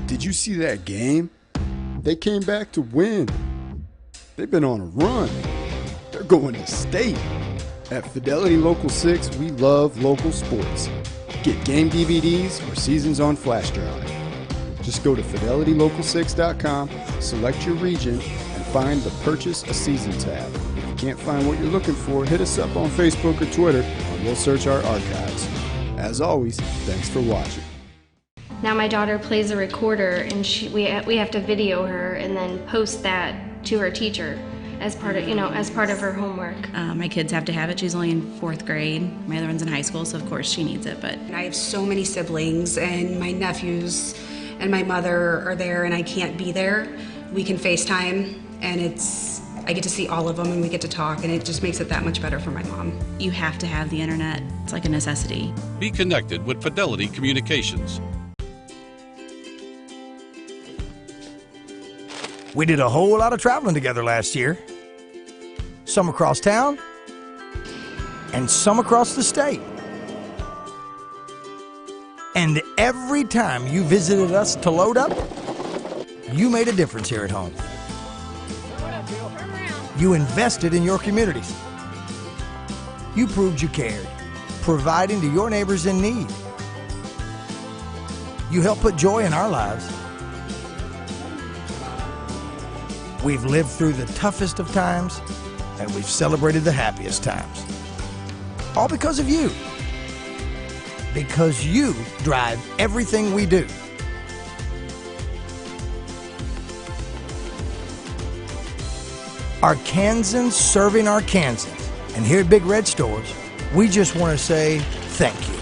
Did you see that game? They came back to win. They've been on a run. They're going to state. At Fidelity Local 6, we love local sports. Get game DVDs or seasons on flash drive. Just go to fidelitylocal6.com, select your region, and find the Purchase a Season tab. If you can't find what you're looking for, hit us up on Facebook or Twitter, and we'll search our archives. As always, thanks for watching. Now my daughter plays a recorder, and we have to video her and then post that to her teacher as part of her homework. My kids have to have it. She's only in 4th grade. My other one's in high school, so of course she needs it. But I have so many siblings and my nephews and my mother are there and I can't be there, we can FaceTime, and I get to see all of them and we get to talk, and it just makes it that much better for my mom. You have to have the internet. It's like a necessity. Be connected with Fidelity Communications. We did a whole lot of traveling together last year. Some across town and some across the state. And every time you visited us to load up, you made a difference here at home. You invested in your communities. You proved you cared, providing to your neighbors in need. You helped put joy in our lives. We've lived through the toughest of times, and we've celebrated the happiest times. All because of you. Because you drive everything we do. Arkansans serving Arkansans. And here at Big Red Stores, we just want to say thank you.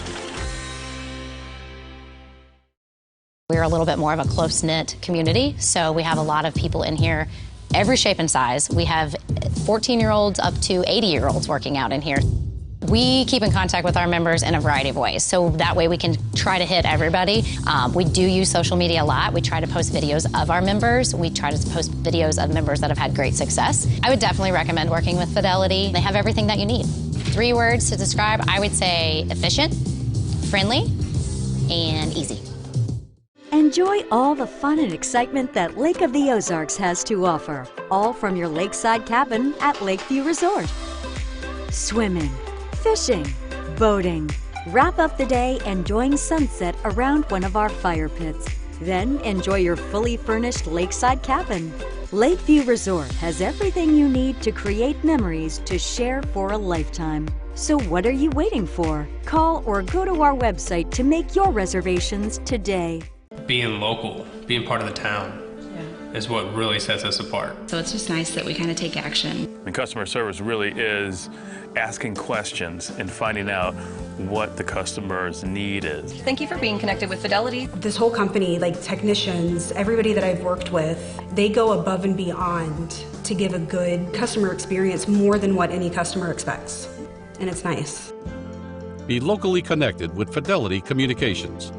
We're a little bit more of a close-knit community, so we have a lot of people in here, every shape and size. We have 14-year-olds up to 80-year-olds working out in here. We keep in contact with our members in a variety of ways, so that way we can try to hit everybody. We do use social media a lot. We try to post videos of our members. We try to post videos of members that have had great success. I would definitely recommend working with Fidelity. They have everything that you need. 3 words to describe, I would say efficient, friendly, and easy. Enjoy all the fun and excitement that Lake of the Ozarks has to offer, all from your lakeside cabin at Lakeview Resort. Swimming, fishing, boating. Wrap up the day enjoying sunset around one of our fire pits. Then enjoy your fully furnished lakeside cabin. Lakeview Resort has everything you need to create memories to share for a lifetime. So what are you waiting for? Call or go to our website to make your reservations today. Being local, being part of the town, is what really sets us apart. So it's just nice that we kind of take action. And customer service really is asking questions and finding out what the customer's need is. Thank you for being connected with Fidelity. This whole company, like technicians, everybody that I've worked with, they go above and beyond to give a good customer experience, more than what any customer expects. And it's nice. Be locally connected with Fidelity Communications.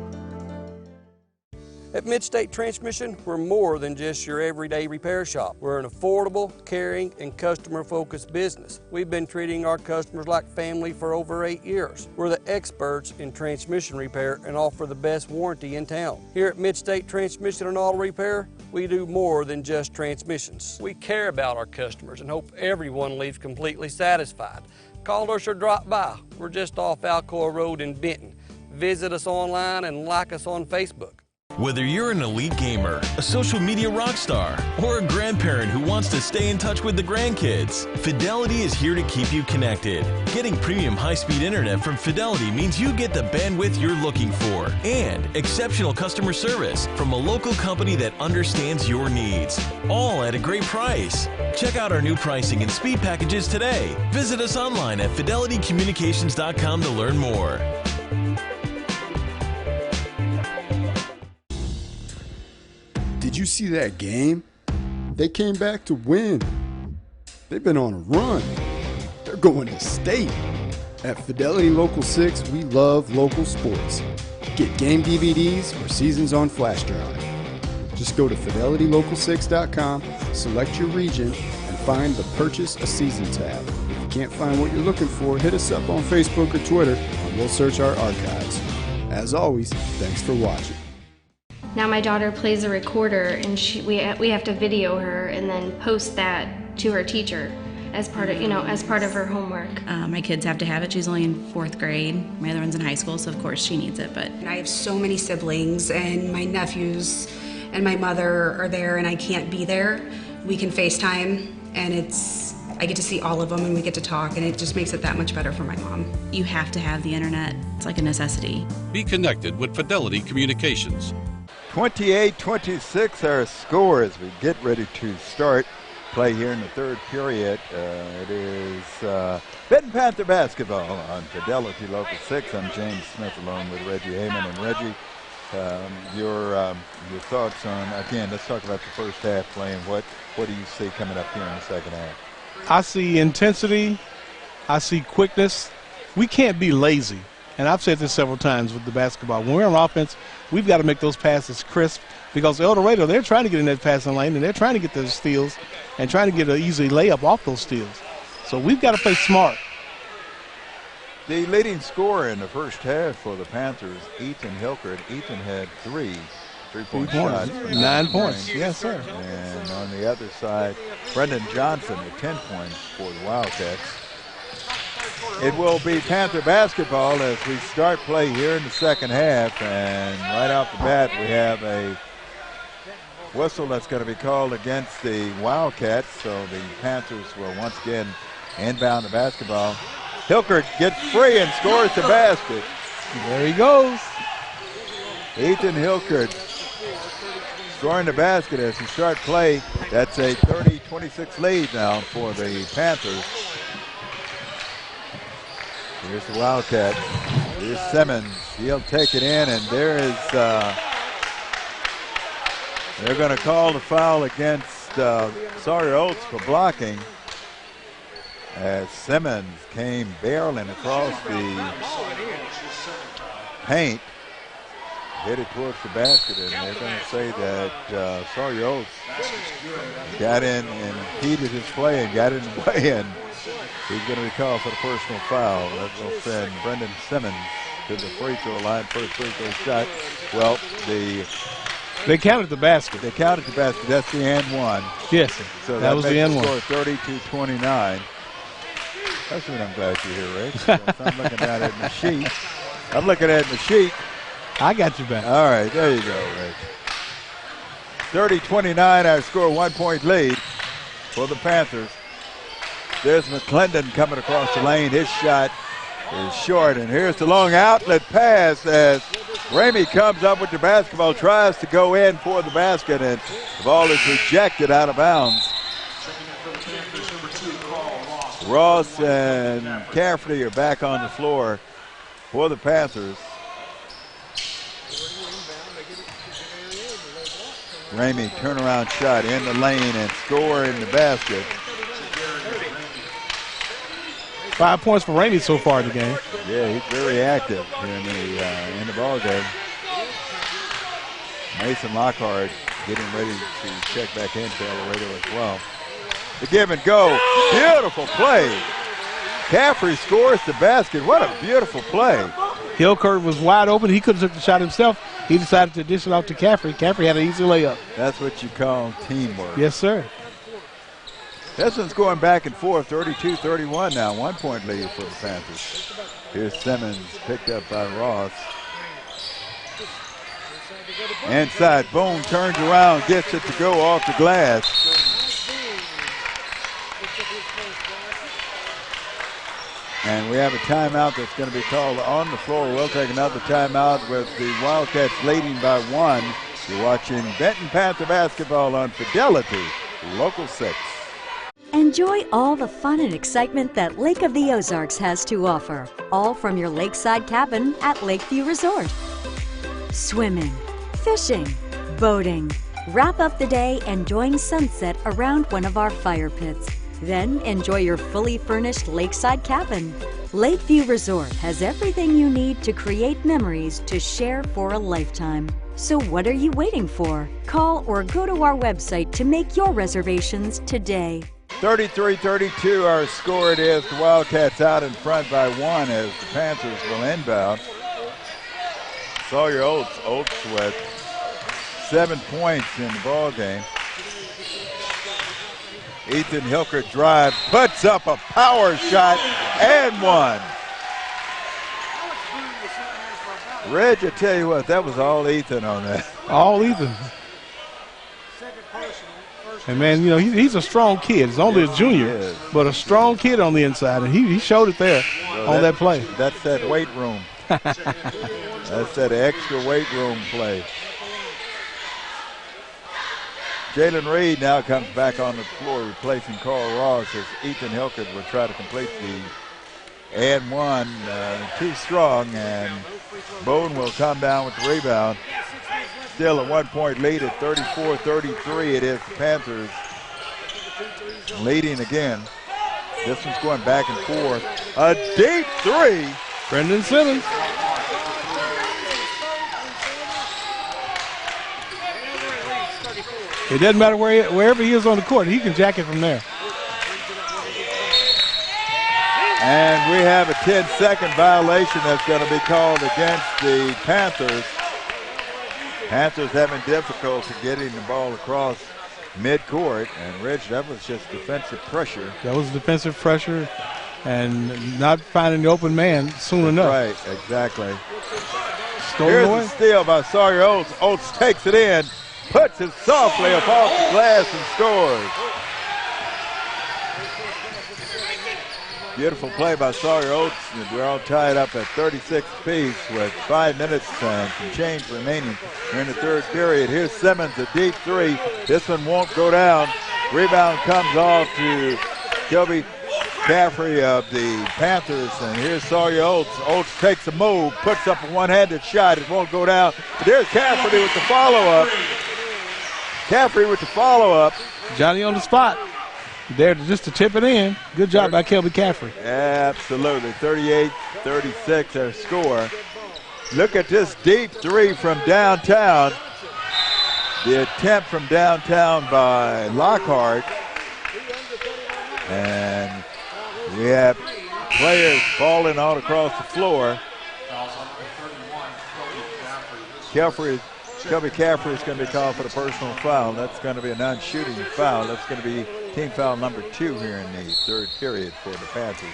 At Midstate Transmission, we're more than just your everyday repair shop. We're an affordable, caring, and customer-focused business. We've been treating our customers like family for over 8 years. We're the experts in transmission repair and offer the best warranty in town. Here at Midstate Transmission and Auto Repair, we do more than just transmissions. We care about our customers and hope everyone leaves completely satisfied. Call us or drop by. We're just off Alcoa Road in Benton. Visit us online and like us on Facebook. Whether you're an elite gamer, a social media rock star, or a grandparent who wants to stay in touch with the grandkids, Fidelity is here to keep you connected. Getting premium high-speed internet from Fidelity means you get the bandwidth you're looking for and exceptional customer service from a local company that understands your needs, all at a great price. Check out our new pricing and speed packages today. Visit us online at fidelitycommunications.com to learn more. Did you see that game? They came back to win. They've been on a run. They're going to state. At Fidelity Local 6, we love local sports. Get game DVDs or seasons on flash drive. Just go to fidelitylocal6.com, select your region, and find the Purchase a Season tab. If you can't find what you're looking for, hit us up on Facebook or Twitter, and we'll search our archives. As always, thanks for watching. Now my daughter plays a recorder, and we have to video her and then post that to her teacher as part of her homework. My kids have to have it. She's only in 4th grade. My other one's in high school, so of course she needs it. But I have so many siblings, and my nephews and my mother are there, and I can't be there. We can FaceTime, and I get to see all of them, and we get to talk, and it just makes it that much better for my mom. You have to have the internet. It's like a necessity. Be connected with Fidelity Communications. 28-26 our score as we get ready to start play here in the 3rd period. It is Benton Panther basketball on Fidelity Local 6. I'm James Smith along with Reggie Heyman. And Reggie, Your thoughts on, again, let's talk about the first half play and what do you see coming up here in the second half? I see intensity. I see quickness. We can't be lazy. And I've said this several times with the basketball. When we're on offense, we've got to make those passes crisp because El Dorado, they're trying to get in that passing lane and they're trying to get those steals and trying to get an easy layup off those steals. So we've got to play smart. The leading scorer in the first half for the Panthers, Ethan Hilkert. Ethan had three-point shots. 9 points. Yes, sir. And on the other side, Brendan Johnson with 10 points for the Wildcats. It will be Panther basketball as we start play here in the second half. And right off the bat, we have a whistle that's going to be called against the Wildcats. So the Panthers will once again inbound the basketball. Hilkert gets free and scores the basket. There he goes. Ethan Hilkert scoring the basket as we start play. That's a 30-26 lead now for the Panthers. Here's the Wildcat. Here's Simmons. He'll take it in, and there is, they're going to call the foul against Sawyer Oates for blocking as Simmons came barreling across the paint, headed towards the basket, and they're going to say that Sawyer Oates got in and impeded his play and got in the way, and he's going to be called for the personal foul. That will send Brendan Simmons to the free throw line for his free throw shot. Well, they counted the basket. They counted the basket. That's the and one. Yes, sir. So that was the and one. 32-29. That's what I'm glad you're here, Rich. I'm looking down at the sheet. I'm looking at the sheet. I got you back. All right, there you go, Rich. 30-29, our score, 1 point lead for the Panthers. There's McClendon coming across the lane. His shot is short, and here's the long outlet pass as Ramey comes up with the basketball, tries to go in for the basket, and the ball is rejected out of bounds. Ross and Cafferty are back on the floor for the Panthers. Ramey turnaround shot in the lane and score in the basket. 5 points for Ramey so far in the game. Yeah, he's very active in the ball game. Mason Lockhart getting ready to check back into El Dorado as well. The give and go, beautiful play. Caffrey scores the basket. What a beautiful play. Hilkert was wide open. He could have took the shot himself. He decided to dish it off to Caffrey. Caffrey had an easy layup. That's what you call teamwork. Yes, sir. This one's going back and forth, 32-31 now. 1 point lead for the Panthers. Here's Simmons, picked up by Ross. Inside, Boone turns around, gets it to go off the glass. And we have a timeout that's going to be called on the floor. We'll take another timeout with the Wildcats leading by 1. You're watching Benton Panther basketball on Fidelity, Local 6. Enjoy all the fun and excitement that Lake of the Ozarks has to offer, all from your lakeside cabin at Lakeview Resort. Swimming, fishing, boating. Wrap up the day enjoying sunset around one of our fire pits. Then enjoy your fully furnished lakeside cabin. Lakeview Resort has everything you need to create memories to share for a lifetime. So what are you waiting for? Call or go to our website to make your reservations today. 33-32 our score. It is the Wildcats out in front by 1 as the Panthers will inbound. Sawyer Oates with 7 points in the ball game. Ethan Hilkert drive, puts up a power shot and 1. Reg, I tell you what, that was all Ethan on that. All Ethan. And man, you know, he's a strong kid. He's only a junior, but a strong kid on the inside, and he showed it there on that play. That's that weight room. That's that extra weight room play. Jalen Reed now comes back on the floor, replacing Carl Ross as Ethan Hilkert will try to complete the and 1. Too strong, and Bone will come down with the rebound. still a 1-point lead at 34-33. It is the Panthers leading again. This one's going back and forth. A deep three. Brendan Simmons. It doesn't matter wherever he is on the court, he can jack it from there. And we have a 10-second violation that's going to be called against the Panthers. Panthers having difficulty getting the ball across midcourt. And Rich, that was just defensive pressure. That was defensive pressure and not finding the open man soon enough. Right, exactly. Stolen Here's away. the steal by Sawyer Oates. Oates takes it in, puts it softly up off the glass and scores. Beautiful play by Sawyer Oates. We're all tied up at 36 apiece with 5 minutes and some change remaining in the third period. Here's Simmons, a deep three. This one won't go down. Rebound comes off to Kelby Caffrey of the Panthers, and here's Sawyer Oates. Oates takes a move, puts up a one-handed shot. It won't go down. But there's Caffrey with the follow-up. Caffrey with the follow-up. Johnny on the spot. There just to tip it in. Good job by Kelby Caffrey. Absolutely. 38-36 our score. Look at this deep three from downtown. The attempt from downtown by Lockhart. And we have players falling all across the floor. Kelby Caffrey is going to be called for the personal foul. That's going to be a non-shooting foul. That's going to be team foul number 2 here in the third period for the Panthers.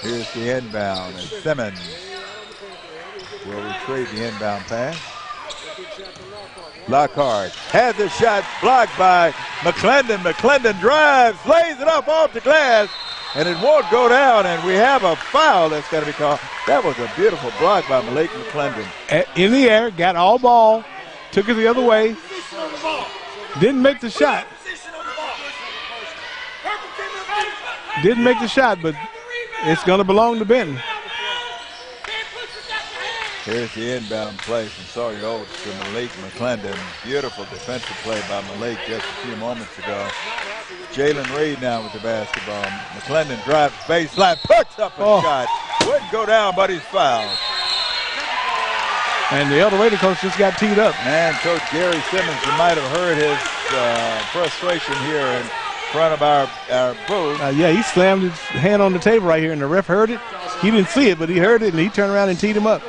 Here's the inbound, and Simmons will retrieve the inbound pass. Lockhart has a shot blocked by McClendon. McClendon drives, lays it up off the glass, and it won't go down, and we have a foul that's going to be called. That was a beautiful block by Malik McClendon. In the air, got all ball, took it the other way, didn't make the shot. Didn't make the shot, but it's going to belong to Benton. Here's the inbound play from Sawyer Oates to Malik McClendon. Beautiful defensive play by Malik just a few moments ago. Jalen Reed now with the basketball. McClendon drives baseline, puts up a shot. Wouldn't go down, but he's fouled. And the El Dorado coach just got teed up. And Coach Gary Simmons, you might have heard his frustration here in front of our booth. Yeah, he slammed his hand on the table right here, and the ref heard it. He didn't see it, but he heard it, and he turned around and teed him up.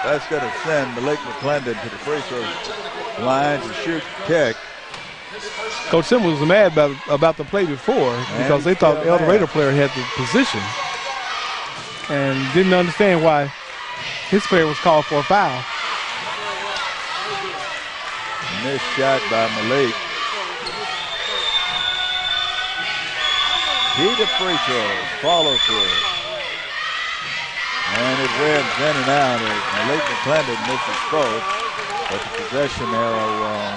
That's going to send Malik McClendon to the free throw line to shoot kick. Coach Simmons was mad about the play before because they thought the El Dorado player had the position and didn't understand why his player was called for a foul. Missed shot by Malik. Key to free throw, follow through. And it rims in and out as Malik McClendon misses both, but the possession arrow will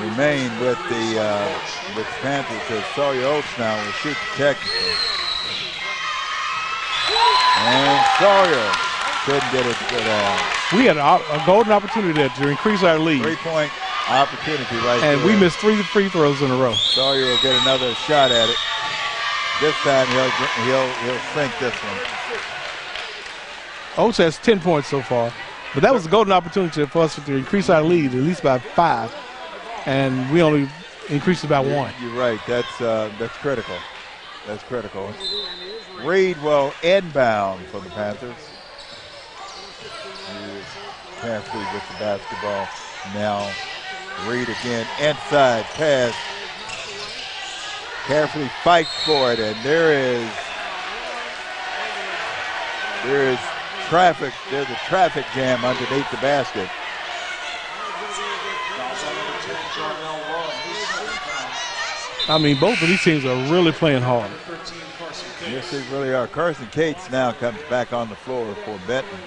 remain with the Panthers as Sawyer Oates now will shoot the technical. And Sawyer couldn't get it to go down. We had a golden opportunity there to increase our lead. 3-point opportunity right there. And we missed 3 free throws in a row. Sawyer will get another shot at it. This time he'll sink this one. Oates has 10 points so far, but that was a golden opportunity for us to increase our lead at least by 5, and we only increased it by 1. You're right. That's critical. That's critical. Reed will inbound for the Panthers. Here's Caffrey with the basketball now. Reed again inside pass. Caffrey fights for it, and there is traffic. There's a traffic jam underneath the basket. I mean, both of these teams are really playing hard. Yes, they really are. Carson Cates now comes back on the floor for Benton.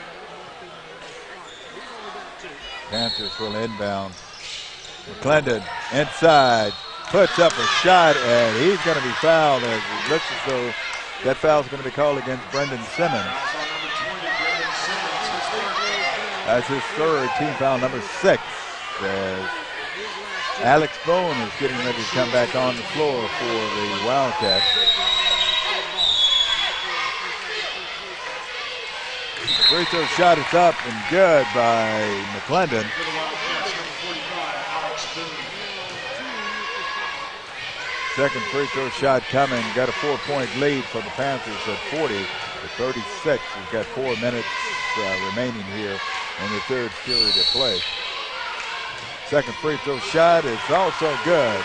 Panthers will inbound. McClendon inside, puts up a shot, and he's going to be fouled as it looks as though that foul is going to be called against Brendan Simmons. That's his third, team foul number 6. As Alex Bone is getting ready to come back on the floor for the Wildcats. Free throw shot is up and good by McClendon. Second free throw shot coming. Got a 4-point lead for the Panthers at 40-36. We've got 4 minutes remaining here in the third period of play. Second free throw shot is also good.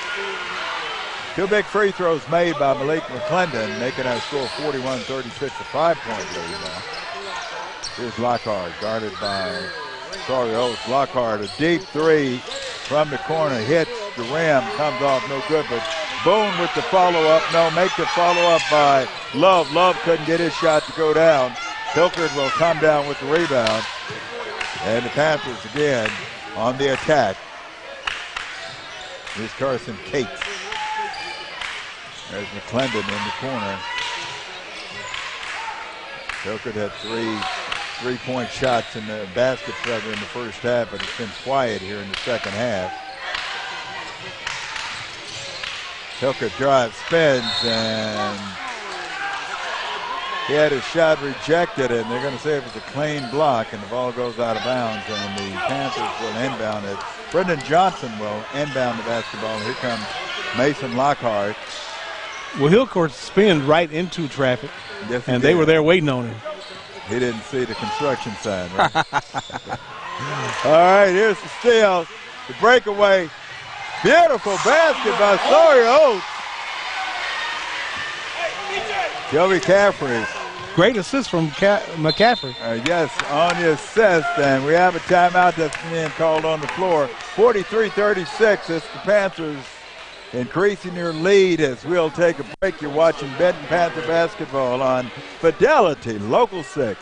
2 big free throws made by Malik McClendon, making our score 41-36, a 5-point lead now. Here's Lockhart, guarded by Sawyer Oates. Lockhart, a deep three from the corner, hits the rim, comes off, no good, but Boone with the follow-up. No, make the follow-up by Love. Love couldn't get his shot to go down. Hilkert will come down with the rebound. And the Panthers again on the attack. Here's Carson Cates. There's McClendon in the corner. Hilkert had three-point shots in the basket rather in the first half, but it's been quiet here in the second half. Hilkert drives, spins, and he had his shot rejected, and they're going to say it was a clean block, and the ball goes out of bounds, and the Panthers will inbound it. Brendan Johnson will inbound the basketball. Here comes Mason Lockhart. Well, Hilkert spinned right into traffic, yes, and they were there waiting on him. He didn't see the construction sign, right? All right, here's the steal, the breakaway. Beautiful basket by Sawyer Oates. Joey Caffrey. Great assist from McCaffrey. Yes, on the assist, and we have a timeout that's being called on the floor. 43-36, it's the Panthers increasing their lead as we'll take a break. You're watching Benton Panther basketball on Fidelity Local 6.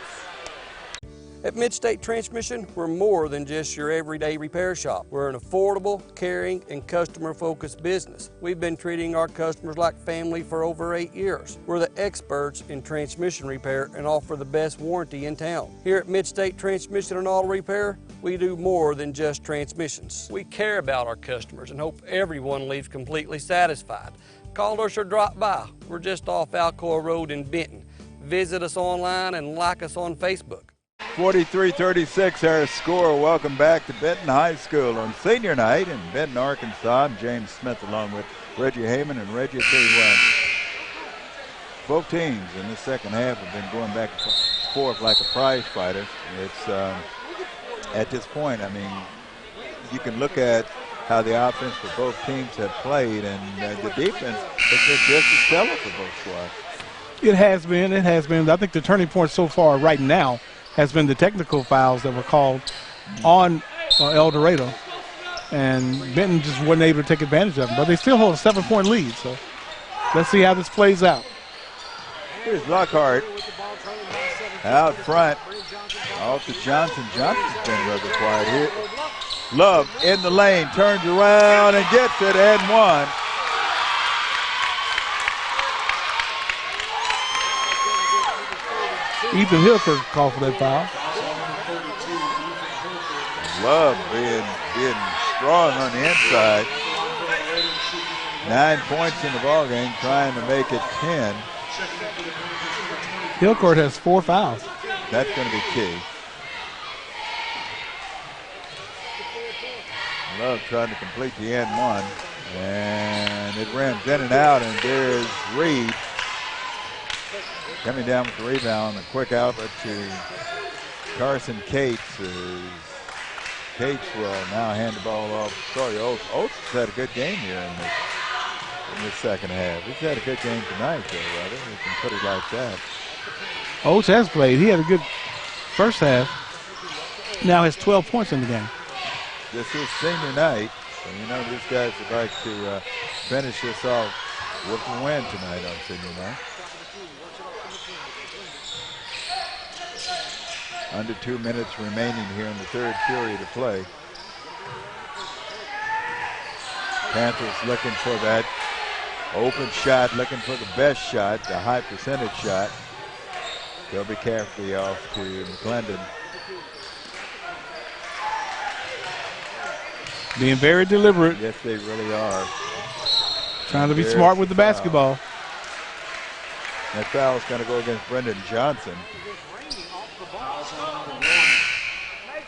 At Midstate Transmission, we're more than just your everyday repair shop. We're an affordable, caring, and customer-focused business. We've been treating our customers like family for over 8 years. We're the experts in transmission repair and offer the best warranty in town. Here at Midstate Transmission and Auto Repair, we do more than just transmissions. We care about our customers and hope everyone leaves completely satisfied. Call us or drop by. We're just off Alcoa Road in Benton. Visit us online and like us on Facebook. 43-36 our score. Welcome back to Benton High School on senior night in Benton, Arkansas. I'm James Smith along with Reggie Heyman. And Reggie, I'll tell you what, both teams in the second half have been going back and forth like a prize fighter. It's at this point, I mean, you can look at how the offense for both teams have played, and the defense has been just as stellar for both squads. It has been. I think the turning point so far right now has been the technical fouls that were called on El Dorado. And Benton just wasn't able to take advantage of them. But they still hold a 7-point lead. So let's see how this plays out. Here's Lockhart out front. Off to Johnson. Johnson's been rather quiet here. Love in the lane. Turns around and gets it and one. Ethan Hilford called for that foul. Love being strong on the inside. 9 points in the ballgame, trying to make it 10. Hilcourt has 4 fouls. That's going to be key. Love trying to complete the end one. And it rims in and out, and there's Reed coming down with the rebound. A quick outlet to Carson Cates. Cates will now hand the ball off. Sorry, Oates has had a good game here in this second half. He's had a good game tonight, though, rather. We can put it like that. Oates has played. He had a good first half. Now has 12 points in the game. This is senior night, so you know these guys would like to finish this off with a win tonight on senior night. Under 2 minutes remaining here in the third period of play. Panthers looking for that open shot, looking for the best shot, the high percentage shot. They'll be carefully off to McClendon. Being very deliberate. Yes, they really are. Trying to be smart with the basketball. That foul is going to go against Brendan Johnson.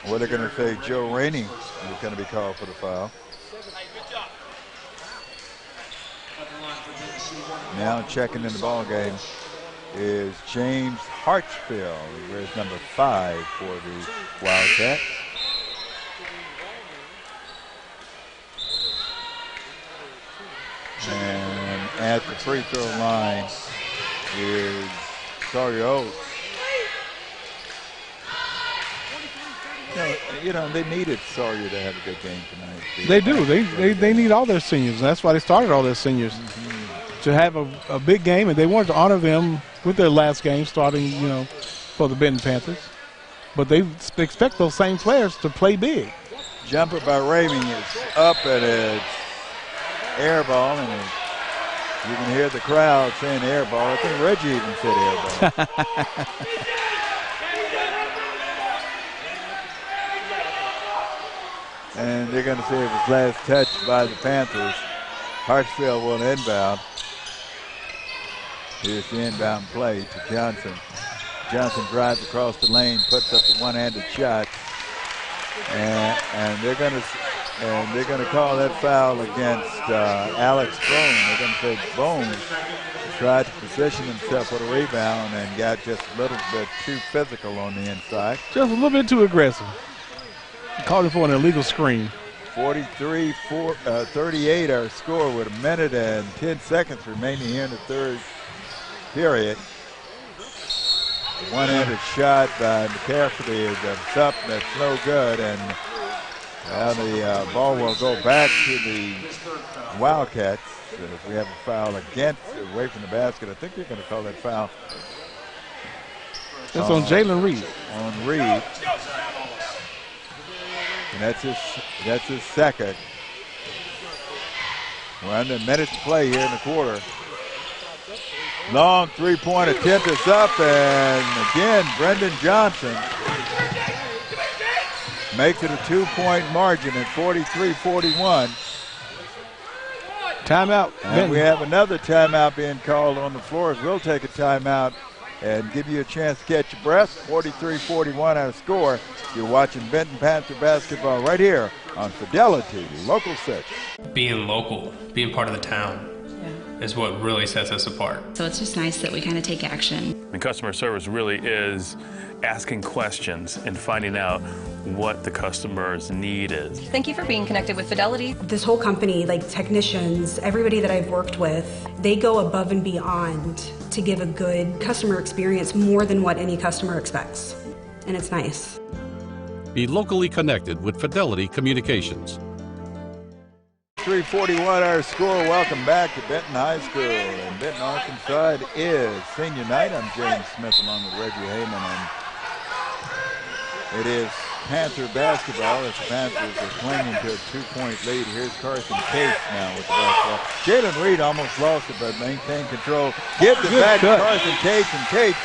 What are they going to say? Joe Rainey is going to be called for the foul. Now checking in the ball game is James Hartsfield. He wears number 5 for the Wildcats. And at the free throw line is Sawyer Oates. You know, they needed Sawyer to have a good game tonight. They do. They need all their seniors. And that's why they started all their seniors to have a big game, and they wanted to honor them with their last game, starting, you know, for the Benton Panthers. But they expect those same players to play big. Jumper by Ramey is up, and it's air ball, and you can hear the crowd saying air ball. I think Reggie even said air ball. And they're going to say it was last touch by the Panthers. Hartsfield will inbound. Here's the inbound play to Johnson. Johnson drives across the lane, puts up the one-handed shot, and they're going to call that foul against Alex Bone. They're going to say Bone tried to position himself with a rebound and got just a little bit too physical on the inside. Just a little bit too aggressive. Called him for an illegal screen. 43-38 our score with 1 minute and 10 seconds remaining here in the third period. One-handed shot by McCafferty is up. That's no good, and now the ball will go back to the Wildcats. If we have a foul away from the basket, I think they're going to call that foul. That's on Jalen Reed. On Reed. And that's his second. We're under a minute to play here in the quarter. Long three-point attempt is up, and again, Brendan Johnson makes it a 2-point margin at 43-41. Timeout. And we have another timeout being called on the floor. We'll take a timeout and give you a chance to catch your breath. 43-41 our score. You're watching Benton Panther basketball right here on Fidelity Local 6. Being local, being part of the town, is what really sets us apart. So it's just nice that we kind of take action. And customer service really is asking questions and finding out what the customer's need is. Thank you for being connected with Fidelity. This whole company, like technicians, everybody that I've worked with, they go above and beyond to give a good customer experience, more than what any customer expects. And it's nice. Be locally connected with Fidelity Communications. 3:41 our score. Welcome back to Benton High School. And Benton, Arkansas is senior night. I'm James Smith along with Reggie Heyman. And it is Panther basketball as the Panthers are clinging to a 2-point lead. Here's Carson Case now with the basketball. Jalen Reed almost lost it, but maintained control. Gives it back to Carson Case, and Case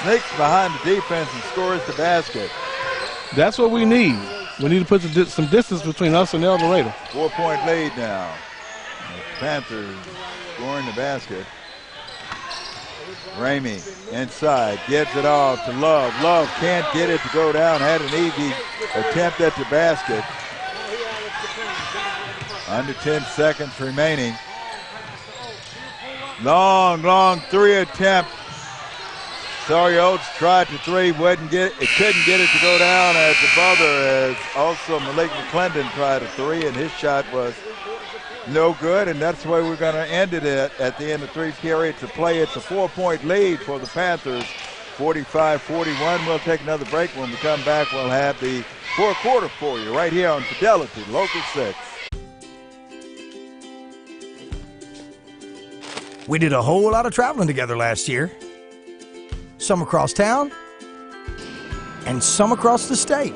sneaks behind the defense and scores the basket. That's what we need. We need to put some distance between us and El Dorado. 4-point lead now. The Panthers scoring the basket. Ramey inside, gives it off to Love. Love can't get it to go down. Had an easy attempt at the basket. Under 10 seconds remaining. Long three attempt. Sawyer Oates tried to three, couldn't get it to go down at the buzzer, as also Malik McClendon tried a three, and his shot was no good, and that's the way we're going to end it at the end of 3 periods of play. It's a 4-point lead for the Panthers, 45-41. We'll take another break. When we come back, we'll have the fourth quarter for you right here on Fidelity Local 6. We did a whole lot of traveling together last year. Some across town, and some across the state.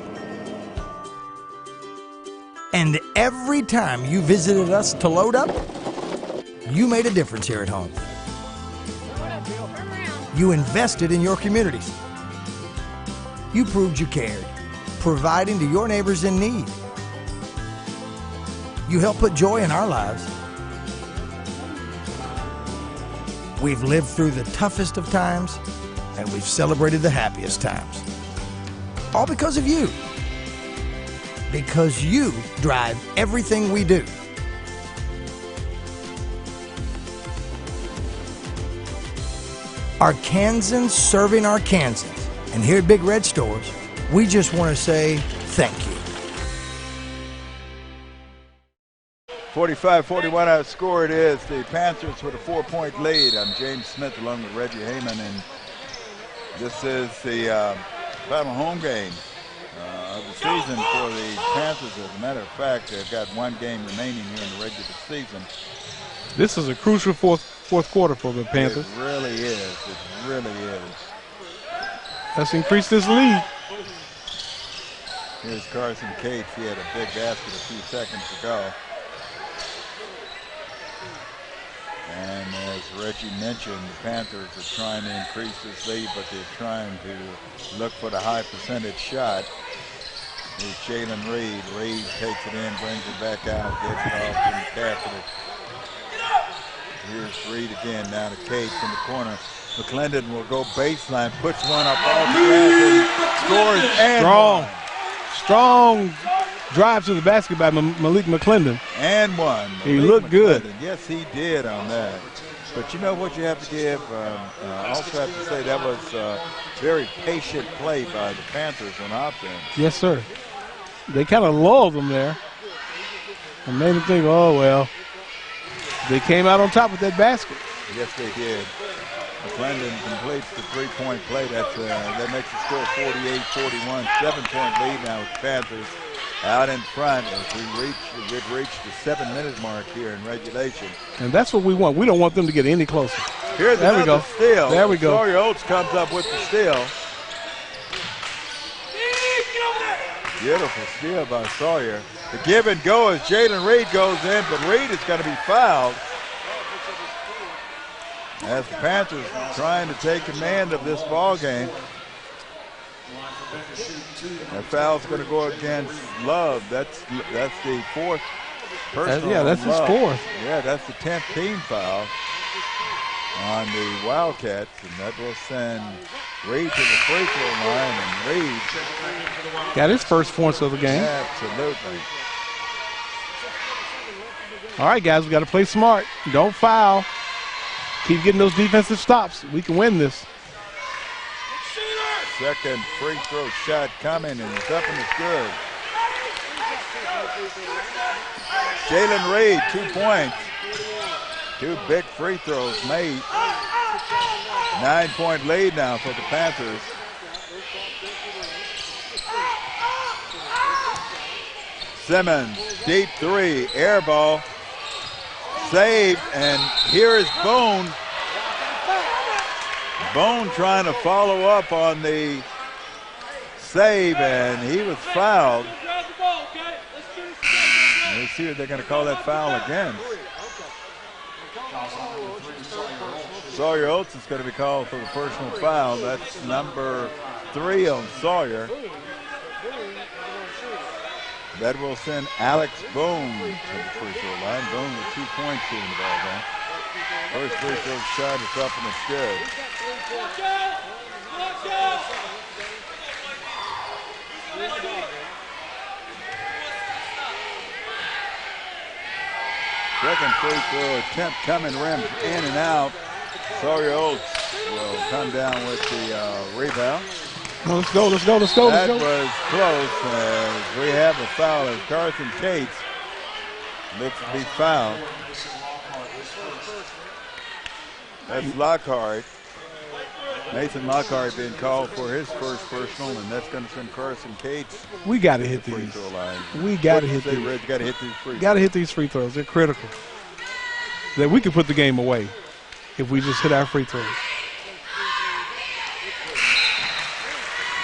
And every time you visited us to load up, you made a difference here at home. You invested in your communities. You proved you cared, providing to your neighbors in need. You helped put joy in our lives. We've lived through the toughest of times, and we've celebrated the happiest times. All because of you. Because you drive everything we do. Arkansans serving Arkansans. And here at Big Red Stores, we just want to say thank you. 45-41 our score it is. The Panthers with a 4-point lead. I'm James Smith along with Reggie Heyman, and this is the final home game of the season for the Panthers. As a matter of fact, they've got one game remaining here in the regular season. This is a crucial fourth quarter for the Panthers. It really is. It really is. Let's increase this lead. Here's Carson Cates. He had a big basket a few seconds ago. And as Reggie mentioned, the Panthers are trying to increase this lead, but they're trying to look for the high percentage shot. Here's Jalen Reed. Reed takes it in, brings it back out, gets it off to McCaffrey. Here's Reed again, down to Cates in the corner. McClendon will go baseline, puts one up off the glass, and scores and Strong drive to the basket by Malik McClendon. And one. He looked good. Yes, he did on that. But you know what you have to give? I also have to say that was very patient play by the Panthers on offense. Yes, sir. They kind of lulled them there and made them think, oh, well. They came out on top with that basket. Yes, they did. McClendon completes the three-point play. That makes the score 48-41. 7-point lead now with the Panthers out in front as we've reached the 7-minute mark here in regulation. And that's what we want. We don't want them to get any closer. Here's there we go. Steal. There we go. Sawyer Oates comes up with the steal. Beautiful steal by Sawyer. The give and go as Jalen Reed goes in, but Reed is going to be fouled. As the Panthers trying to take command of this ball game. That foul's going to go against Love. That's the fourth personal. Yeah, that's his fourth. Yeah, that's the 10th team foul on the Wildcats, and that will send Reed to the free throw line, and Reed got his first points of the game. Absolutely. All right, guys, we got to play smart. Don't foul. Keep getting those defensive stops. We can win this. Second free throw shot coming, and it's up and it's good. Jalen Reed, 2 points. 2 big free throws made. 9-point lead now for the Panthers. Simmons, deep three, air ball. Saved, and here is Bone. Bone trying to follow up on the save, and he was fouled. Let's see if they're going to call that foul again. Sawyer Oates is going to be called for the personal foul. That's number 3 on Sawyer. That will send Alex Bone to the free throw line. Bone with 2 points here in the ball game. First free throw shot is up and it's good. Second free throw attempt coming, rim in and out. Sawyer Oates will come down with the rebound. Let's go. That was close as we have a foul as Carson Cates looks to be fouled. That's Lockhart. Mason Lockhart being called for his first personal, and that's going to send Carson Cates. We got to hit these. We got to hit these. Got to hit these free throws. Got to hit these free throws. They're critical. That we could put the game away if we just hit our free throws.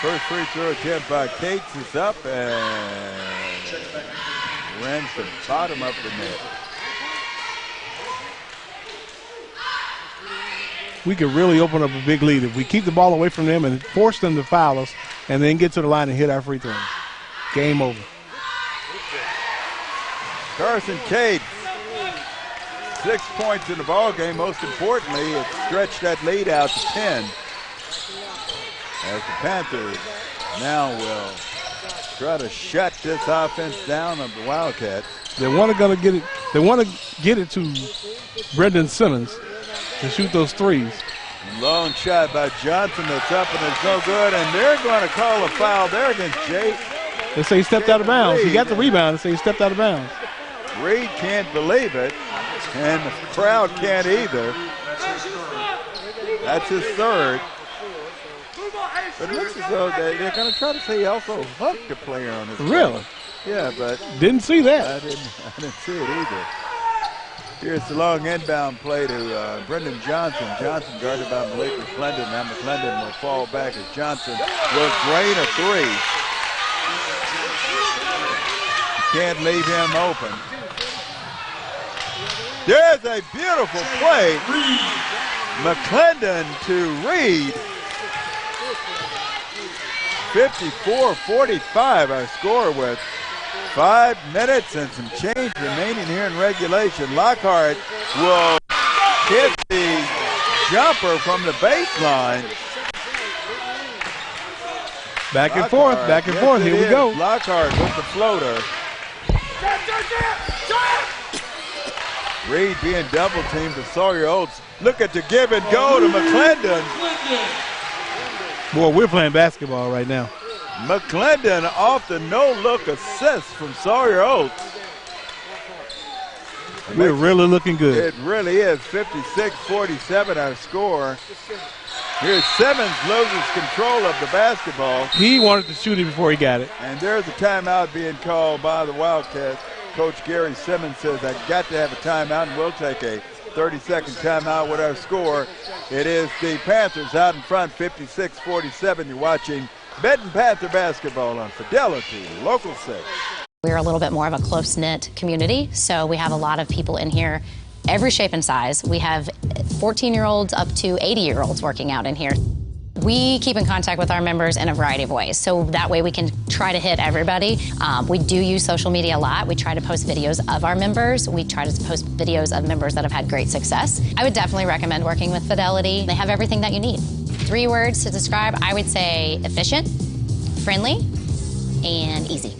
First free throw attempt by Cates is up, and Rims the bottom of the net. We could really open up a big lead if we keep the ball away from them and force them to foul us and then get to the line and hit our free throws. Game over. Carson Cade, 6 points in the ball game. Most importantly, it stretched that lead out to 10. As the Panthers now will try to shut this offense down of the Wildcats. They want to get it. They want to get it to Brendan Simmons to shoot those threes. Long shot by Johnson that's up and it's no good, and they're going to call a foul there against Jay. They say he stepped out of bounds. He got the rebound. They say he stepped out of bounds. Reed can't believe it, and the crowd can't either. That's his third. But it looks as though they're going to try to say he also hooked the player on his Really? phone. Yeah, but didn't see that. I didn't see it either. Here's the long inbound play to Brendan Johnson. Johnson guarded by Malik McClendon. Now McClendon will fall back as Johnson will drain a three. You can't leave him open. There's a beautiful play. McClendon to Reed. 54-45 our score with 5 minutes and some change remaining here in regulation. Lockhart will hit the jumper from the baseline. Back and forth, back and forth. Here we go. Lockhart with the floater. Reed being double teamed to Sawyer Oates. Look at the give and go to McClendon. Boy, we're playing basketball right now. McClendon off the no-look assist from Sawyer Oates. We're really looking good. It really is. 56-47 our score. Here's Simmons loses control of the basketball. He wanted to shoot it before he got it. And there's a timeout being called by the Wildcats. Coach Gary Simmons says, I got to have a timeout, and we'll take a 30-second timeout with our score. It is the Panthers out in front, 56-47. You're watching Benton Panther basketball on Fidelity, Local 6. We're a little bit more of a close-knit community, so we have a lot of people in here, every shape and size. We have 14-year-olds up to 80-year-olds working out in here. We keep in contact with our members in a variety of ways, so that way we can try to hit everybody. We do use social media a lot. We try to post videos of our members. We try to post videos of members that have had great success. I would definitely recommend working with Fidelity. They have everything that you need. 3 words to describe, I would say efficient, friendly, and easy.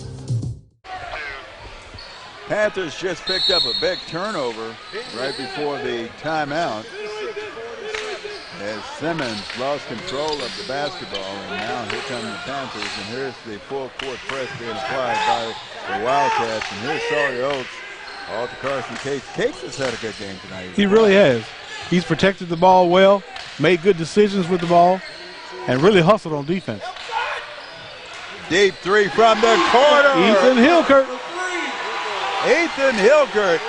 Panthers just picked up a big turnover right before the timeout, as Simmons lost control of the basketball, and now here come the Panthers, and here's the full court press being applied by the Wildcats, and here's Sawyer Oates, all to Carson Cates. Cates has had a good game tonight. He really has. He's protected the ball well, made good decisions with the ball, and really hustled on defense. Deep three from the corner. Ethan Hilkert. Ethan Hilkert.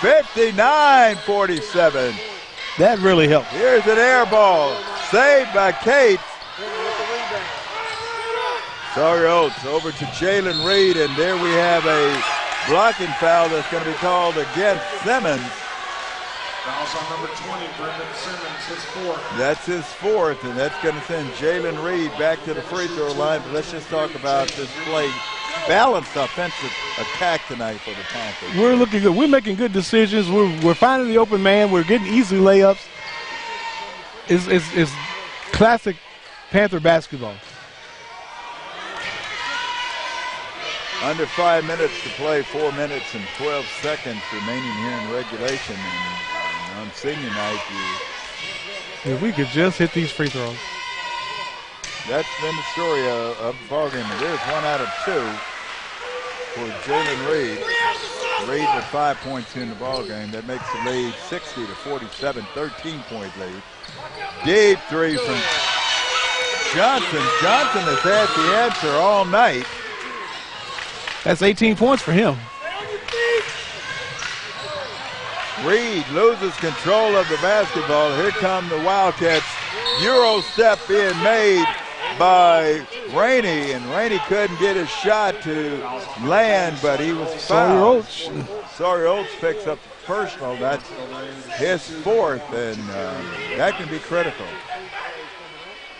59-47. That really helped. Here's an air ball. Saved by Cates. Sawyer Oates over to Jalen Reed, and there we have a blocking foul that's going to be called against Simmons. Fouls on number 20, Brendan Simmons, his 4th. That's his 4th, and that's going to send Jalen Reed back to the free throw line. But let's just talk about this play. Balanced offensive attack tonight for the Panthers. We're looking good. We're making good decisions. We're finding the open man. We're getting easy layups. It's classic Panther basketball. Under 5 minutes to play, 4 minutes and 12 seconds remaining here in regulation. And on senior night, if we could just hit these free throws. That's been the story of the ballgame. There's 1 out of 2 for Jalen Reed. Reed with 5 points in the ballgame. That makes the lead 60-47, 13-point lead. Deep three from Johnson. Johnson has had the answer all night. That's 18 points for him. Reed loses control of the basketball. Here come the Wildcats. Euro step being made by Rainey, and Rainey couldn't get his shot to land, but he was fouled. Sawyer Oates picks up the personal. That's his fourth, and that can be critical.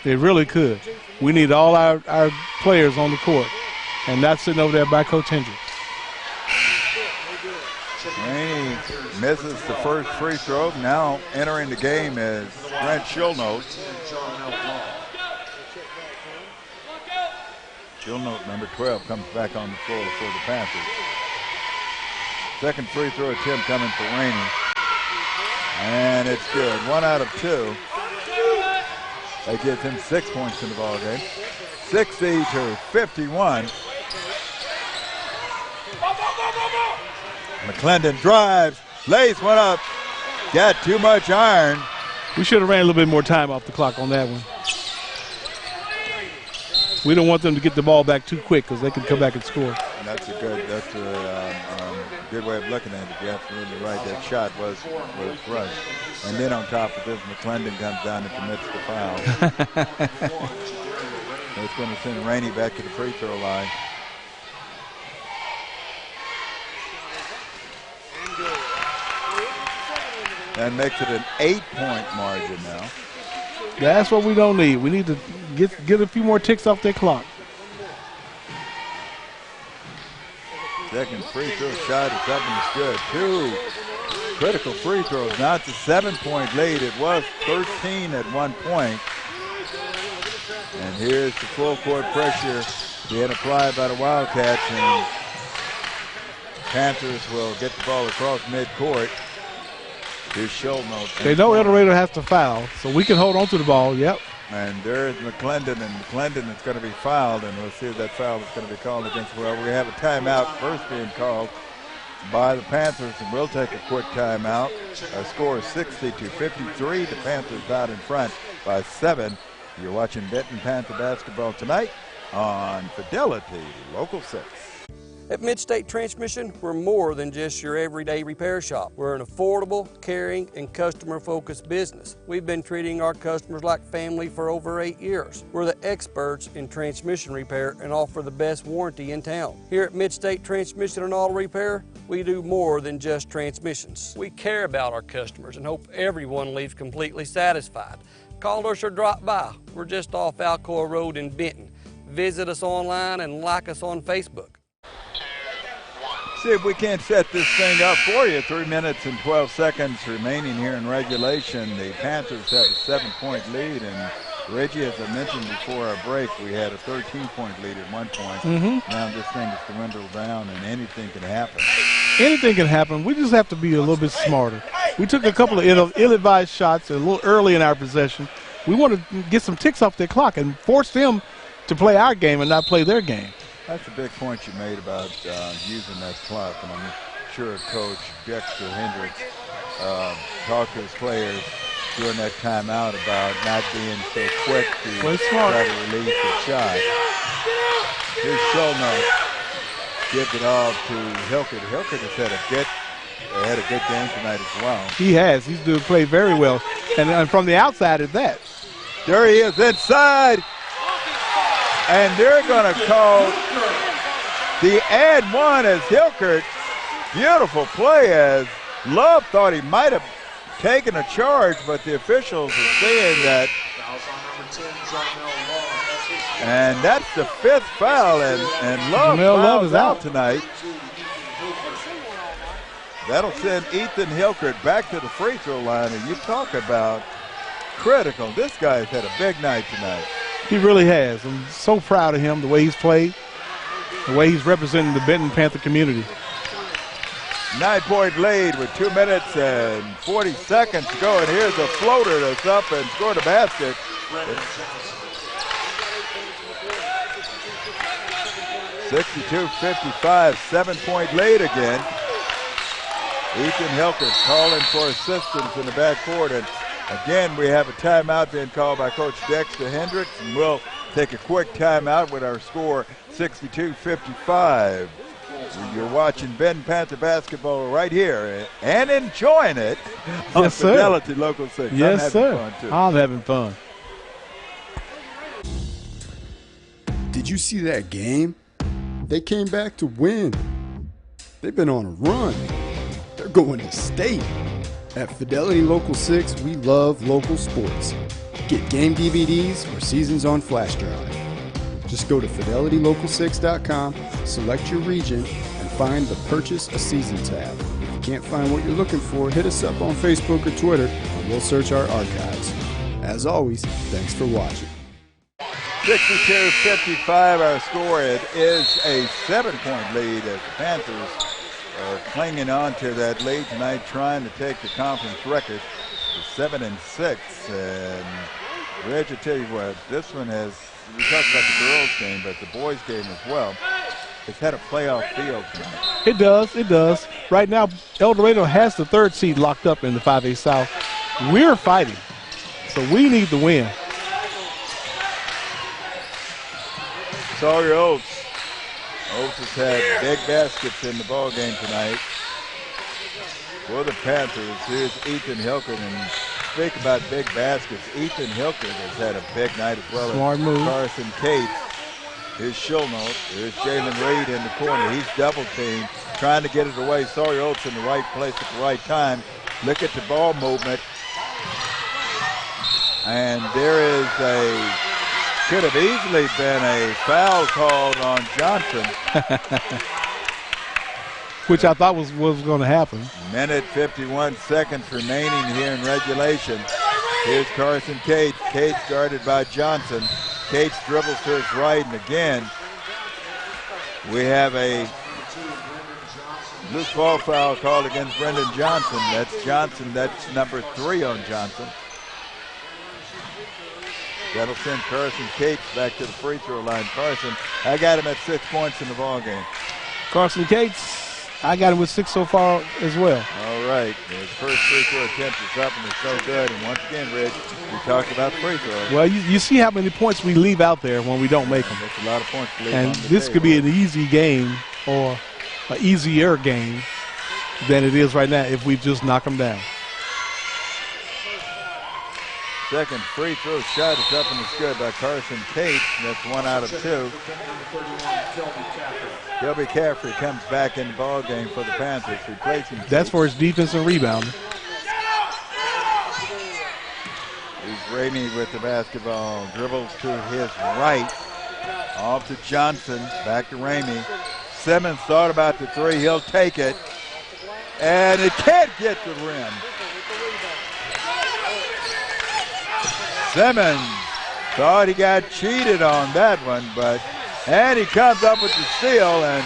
It really could. We need all our players on the court, and that's sitting over there by Coach Hendricks. Rainey misses the first free throw. Now entering the game is Brent Schulnote. Schulnote, number 12, comes back on the floor for the Panthers. Second free throw attempt coming for Rainey. And it's good. 1 out of 2. That gives him 6 points in the ball game. 60-51. McClendon drives, lays one up, got too much iron. We should have ran a little bit more time off the clock on that one. We don't want them to get the ball back too quick because they can come back and score. And that's a good way of looking at it. You're absolutely right. That shot was rushed. And then on top of this, McClendon comes down and commits the foul. It's going to send Rainey back to the free throw line. That makes it an 8-point margin now. That's what we don't need. We need to get a few more ticks off their clock. Second free throw shot is up and it's good. 2 critical free throws. Now it's a 7-point lead. It was 13 at one point. And here's the full court pressure being applied by the Wildcats. And Panthers will get the ball across midcourt. Here's Schulnote. They know El Dorado has to foul, so we can hold on to the ball. Yep. And there's McClendon, and McClendon is going to be fouled, and we'll see if that foul is going to be called against. Well, we have a timeout first being called by the Panthers, and we'll take a quick timeout. Our score is 60-53. The Panthers out in front by 7. You're watching Benton Panther basketball tonight on Fidelity Local 6. At Mid-State Transmission, we're more than just your everyday repair shop. We're an affordable, caring, and customer-focused business. We've been treating our customers like family for over 8 years. We're the experts in transmission repair and offer the best warranty in town. Here at Mid-State Transmission and Auto Repair, we do more than just transmissions. We care about our customers and hope everyone leaves completely satisfied. Call us or drop by. We're just off Alcoa Road in Benton. Visit us online and like us on Facebook. See if we can't set this thing up for you. 3 minutes and 12 seconds remaining here in regulation. The Panthers have a 7-point lead, and Reggie, as I mentioned before our break, we had a 13-point lead at one point. Now this thing is dwindled down, and anything can happen. Anything can happen. We just have to be a little bit smarter. We took a couple of ill-advised shots a little early in our possession. We want to get some ticks off their clock and force them to play our game and not play their game. That's a big point you made about using that clock, and I'm sure Coach Dexter Hendricks talked to his players during that timeout about not being so quick to try to release the shot. Here's Schulnote, gives it off to Hilkert. Hilkert has had a good game tonight as well. He has. He's doing play very well, and from the outside at that. There he is inside. And they're going to call the and one as Hilkert. Beautiful play as Love thought he might have taken a charge, but the officials are saying that. And that's the 5th foul, and Love is out tonight. That'll send Ethan Hilkert back to the free throw line, and you talk about critical. This guy's had a big night tonight. He really has. I'm so proud of him, the way he's played, the way he's representing the Benton Panther community. 9-point lead with 2 minutes and 40 seconds to go, and here's a floater that's up and scored a basket. 62-55, 7-point lead again. Ethan Hilkert calling for assistance in the backcourt, and again, we have a timeout being called by Coach Dexter Hendricks, and we'll take a quick timeout with our score 62-55. You're watching Benton Panther basketball right here and enjoying it on Fidelity Local 6. Yes, sir. I'm having fun. you see that game? They came back to win. They've been on a run. They're going to state. At Fidelity Local 6, we love local sports. Get game DVDs or seasons on flash drive. Just go to fidelitylocal6.com, select your region, and find the Purchase a Season tab. If you can't find what you're looking for, hit us up on Facebook or Twitter, and we'll search our archives. As always, thanks for watching. 62-55 our score. It is a 7-point lead as the Panthers are clinging on to that lead tonight, trying to take the conference record to 7-6. And Reg, I tell you what, this one has, we talked about the girls game, but the boys game as well. It's had a playoff feel tonight. It does, it does. Right now, El Dorado has the 3rd seed locked up in the 5A South. We're fighting, so we need to win. Sawyer Oates. Oates has had big baskets in the ball game tonight for the Panthers. Here's Ethan Hilkert, and speak about big baskets. Ethan Hilkert has had a big night as well. Smart move. Carson Cates. Here's Schulnoth. Here's Jalen Reed in the corner. He's double teamed, trying to get it away. Sawyer Oates in the right place at the right time. Look at the ball movement. And there is could have easily been a foul called on Johnson. Which I thought was going to happen. Minute 51 seconds remaining here in regulation. Here's Carson Cates. Cates guarded by Johnson. Cates dribbles to his right, and again, we have a loose ball foul called against Brendan Johnson. That's Johnson. That's number 3 on Johnson. That'll send Carson Cates back to the free throw line. Carson, I got him at 6 points in the ball game. Carson Cates, I got him with 6 so far as well. All right. His first free throw attempt is up, and it's so good. And once again, Rich, we talked about free throws. Well, you see how many points we leave out there when we don't make them. That's a lot of points to leave and on the this table. could be an easy game or an easier game than it is right now if we just knock them down. Second free throw shot is up and it's good by Carson Cates. That's 1 out of 2. Kelby Caffrey comes back in the ball game for the Panthers, replacing Cates. That's for his defense and rebound. Here's Ramey with the basketball. Dribbles to his right. Off to Johnson. Back to Ramey. Simmons thought about the 3. He'll take it. And it can't get the rim. Simmons thought he got cheated on that one, and he comes up with the steal, and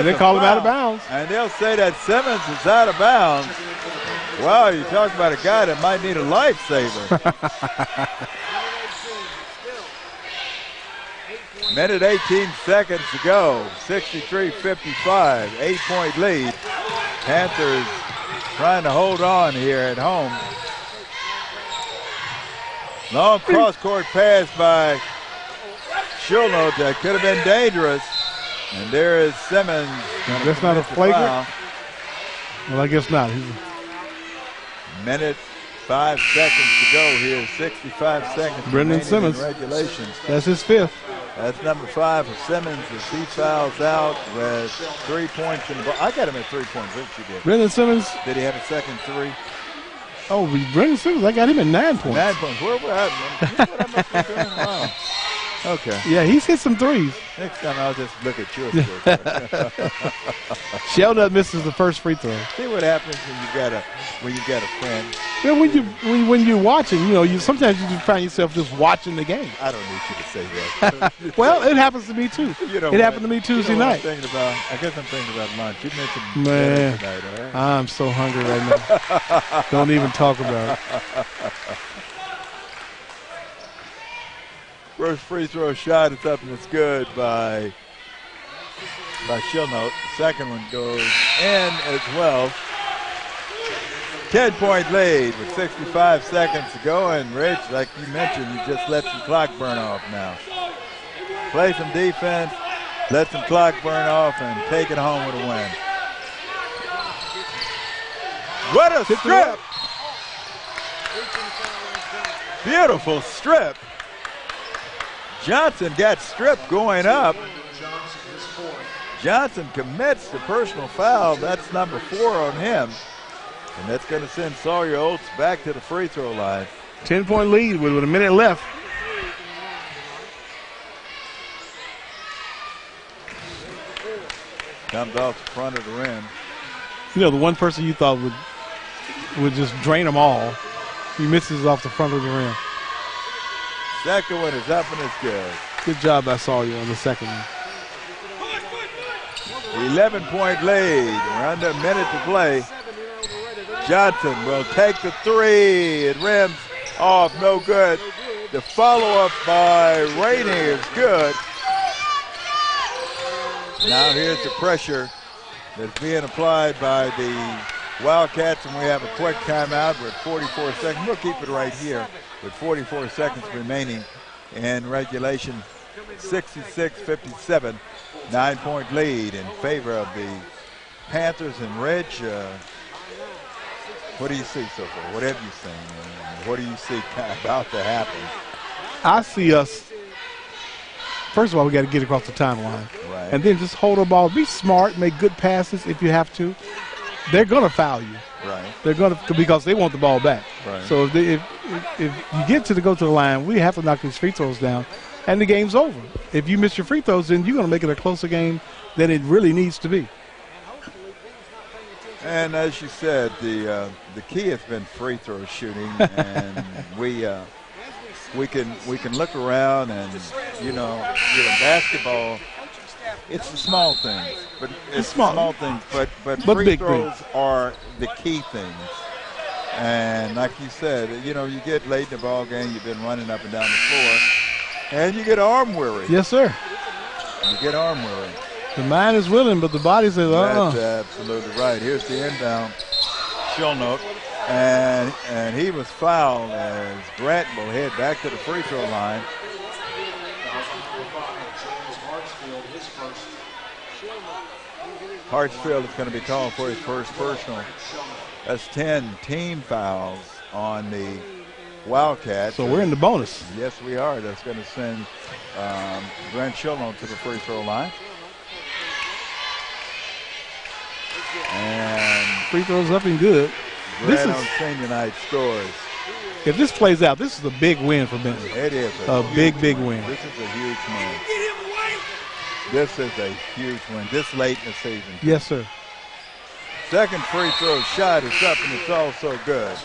they call him out of bounds. And they'll say that Simmons is out of bounds. Wow, you talk about a guy that might need a lifesaver. Minute 18 seconds to go. 63-55, 8-point lead. Panthers trying to hold on here at home. Long cross-court pass by Schulnoth that could have been dangerous. And there is Simmons. That's not a flagrant? Well, I guess not. Minute 5 seconds to go here. 65 seconds. Brendan Simmons. In regulation. That's his 5th. That's number 5 for Simmons as he fouls out with 3 points in the ball. I got him at 3 points. What did you get? Brendan Simmons. Did he have a second 3? Oh, Brendan Simmons, I got him at 9 points. 9 points. Where we're at, man. What I must be doing wrong. Okay. Yeah, he's hit some threes. Next time I'll just look at your score. Sheldon misses the first free throw. See what happens when you got a friend. Well, when you're watching, you sometimes you just find yourself just watching the game. I don't need you to say that. Well, it happens to me too. It happened to me Tuesday night. I guess I'm thinking about lunch. You mentioned man, tonight, all right? I'm so hungry right now. Don't even talk about it. First free throw shot is up and it's good by Schulnoth. The second one goes in as well. 10-point lead with 65 seconds to go. And Rich, like you mentioned, you just let some clock burn off now. Play some defense, let some clock burn off, and take it home with a win. What a strip! Beautiful strip. Johnson got stripped going up. Johnson commits the personal foul. That's number 4 on him. And that's going to send Sawyer Oates back to the free throw line. 10-point lead with a minute left. Comes off the front of the rim. You know, the one person you thought would just drain them all, he misses off the front of the rim. Second one is up and it's good. Good job by Sawyer on the second one. 11-point lead. We're under a minute to play. Johnson will take the 3. It rims off, no good. The follow-up by Rainey is good. Now here's the pressure that's being applied by the Wildcats, and we have a quick timeout with 44 seconds. We'll keep it right here with 44 seconds remaining in regulation. 66-57, 9-point lead in favor of the Panthers. And Reg, what do you see so far? What have you seen? What do you see about to happen? I see us, first of all, we got to get across the timeline. Right. And then just hold the ball. Be smart, make good passes if you have to. They're going to foul you. Right. They're going to, because they want the ball back. Right. So if you get to go to the line, we have to knock these free throws down, and the game's over. If you miss your free throws, then you're going to make it a closer game than it really needs to be. And as you said, the key has been free throw shooting, and we can look around and basketball. It's the small things, but it's small things, but free big throws things are the key things. And like you said, you get late in the ball game, you've been running up and down the floor, and you get arm weary. Yes, sir. You get arm weary. The mind is willing, but the body says, That's absolutely right. Here's the inbound. Shulnote, and he was fouled as Grant will head back to the free throw line. Hartsfield is going to be called for his first personal. That's 10 team fouls on the Wildcats. So we're in the bonus. Yes, we are. That's going to send Grant Shulnote to the free throw line. And free throws up and good. Grant on senior night scores. If this plays out, this is a big win for Benton. It is a big win. This is a huge win. This is a huge win this late in the season. Yes, sir. Second free throw shot is up, and it's also good.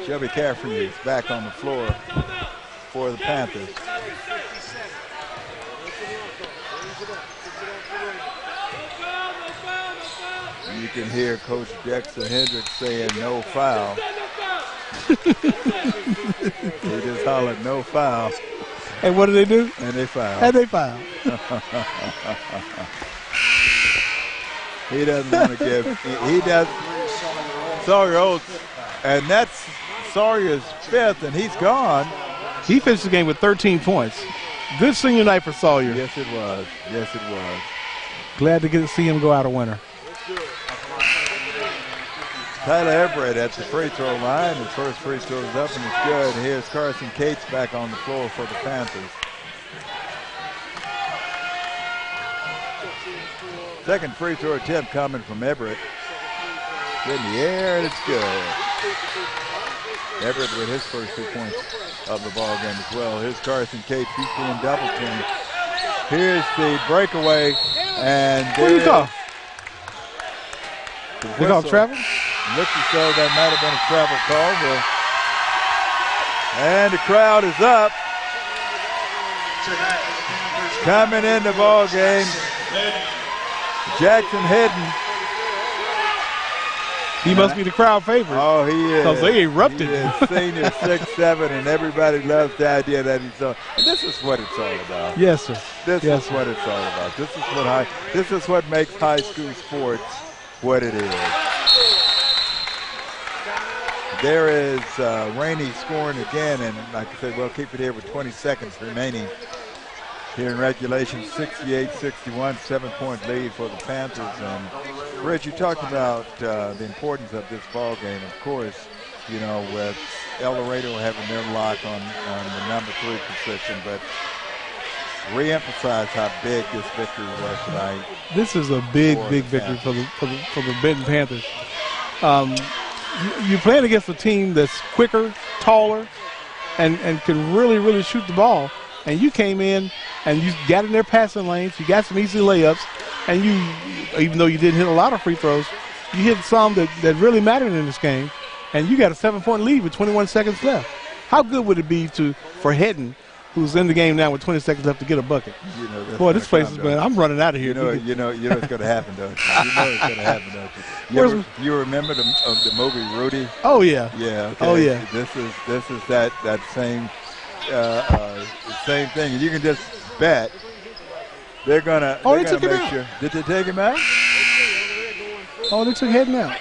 Shelby Caffrey is back on the floor for the Panthers. You can hear Coach Dexter Hendricks saying no foul. He just hollered no foul. And what do they do? And they foul. And they foul. He doesn't want to give. He does. Sawyer Oates, and that's Sawyer's 5th, and he's gone. He finished the game with 13 points. Good senior night for Sawyer. Yes, it was. Yes, it was. Glad to get to see him go out a winner. Tyler Everett at the free throw line. His first free throw is up and it's good. Here's Carson Cates back on the floor for the Panthers. Second free throw attempt coming from Everett. In the air, and it's good. Everett with his first 2 points of the ball game as well. Here's Carson Cates. He's being double teamed. Here's the breakaway, and what do you call? They call travel? Looks as though that might have been a travel call. And the crowd is up. Coming in the ball game, Jackson Hedden. He must be the crowd favorite. Oh, he is. Because they erupted. He is senior 6'7", and everybody loves the idea that he's on. This is what it's all about. Yes, sir. This is what it's all about. This is what makes high school sports what it is. There is Rainey scoring again, and like I said, we'll keep it here with 20 seconds remaining here in regulation. 68-61, 7-point lead for the Panthers. And Rich, you talked about the importance of this ball game. Of course, you know, with El Dorado having their lock on the number 3 position, but re-emphasize how big this victory was tonight. This is a big victory for the Benton Panthers. You're playing against a team that's quicker, taller, and can really shoot the ball. And you came in and you got in their passing lanes. You got some easy layups, and you, even though you didn't hit a lot of free throws, you hit some that really mattered in this game. And you got a 7-point lead with 21 seconds left. How good would it be for Hedden, who's in the game now with 20 seconds left, to get a bucket? You know, boy, this place is bad. I'm running out of here. You know it's going to happen, don't you? You know it's going to happen, don't you? You remember the movie Rudy? Oh yeah. Yeah. Okay. Oh yeah. This is that same same thing, and you can just bet they're gonna. Oh, they took him out. Sure. Did they take him out? Oh, they took Hedden out.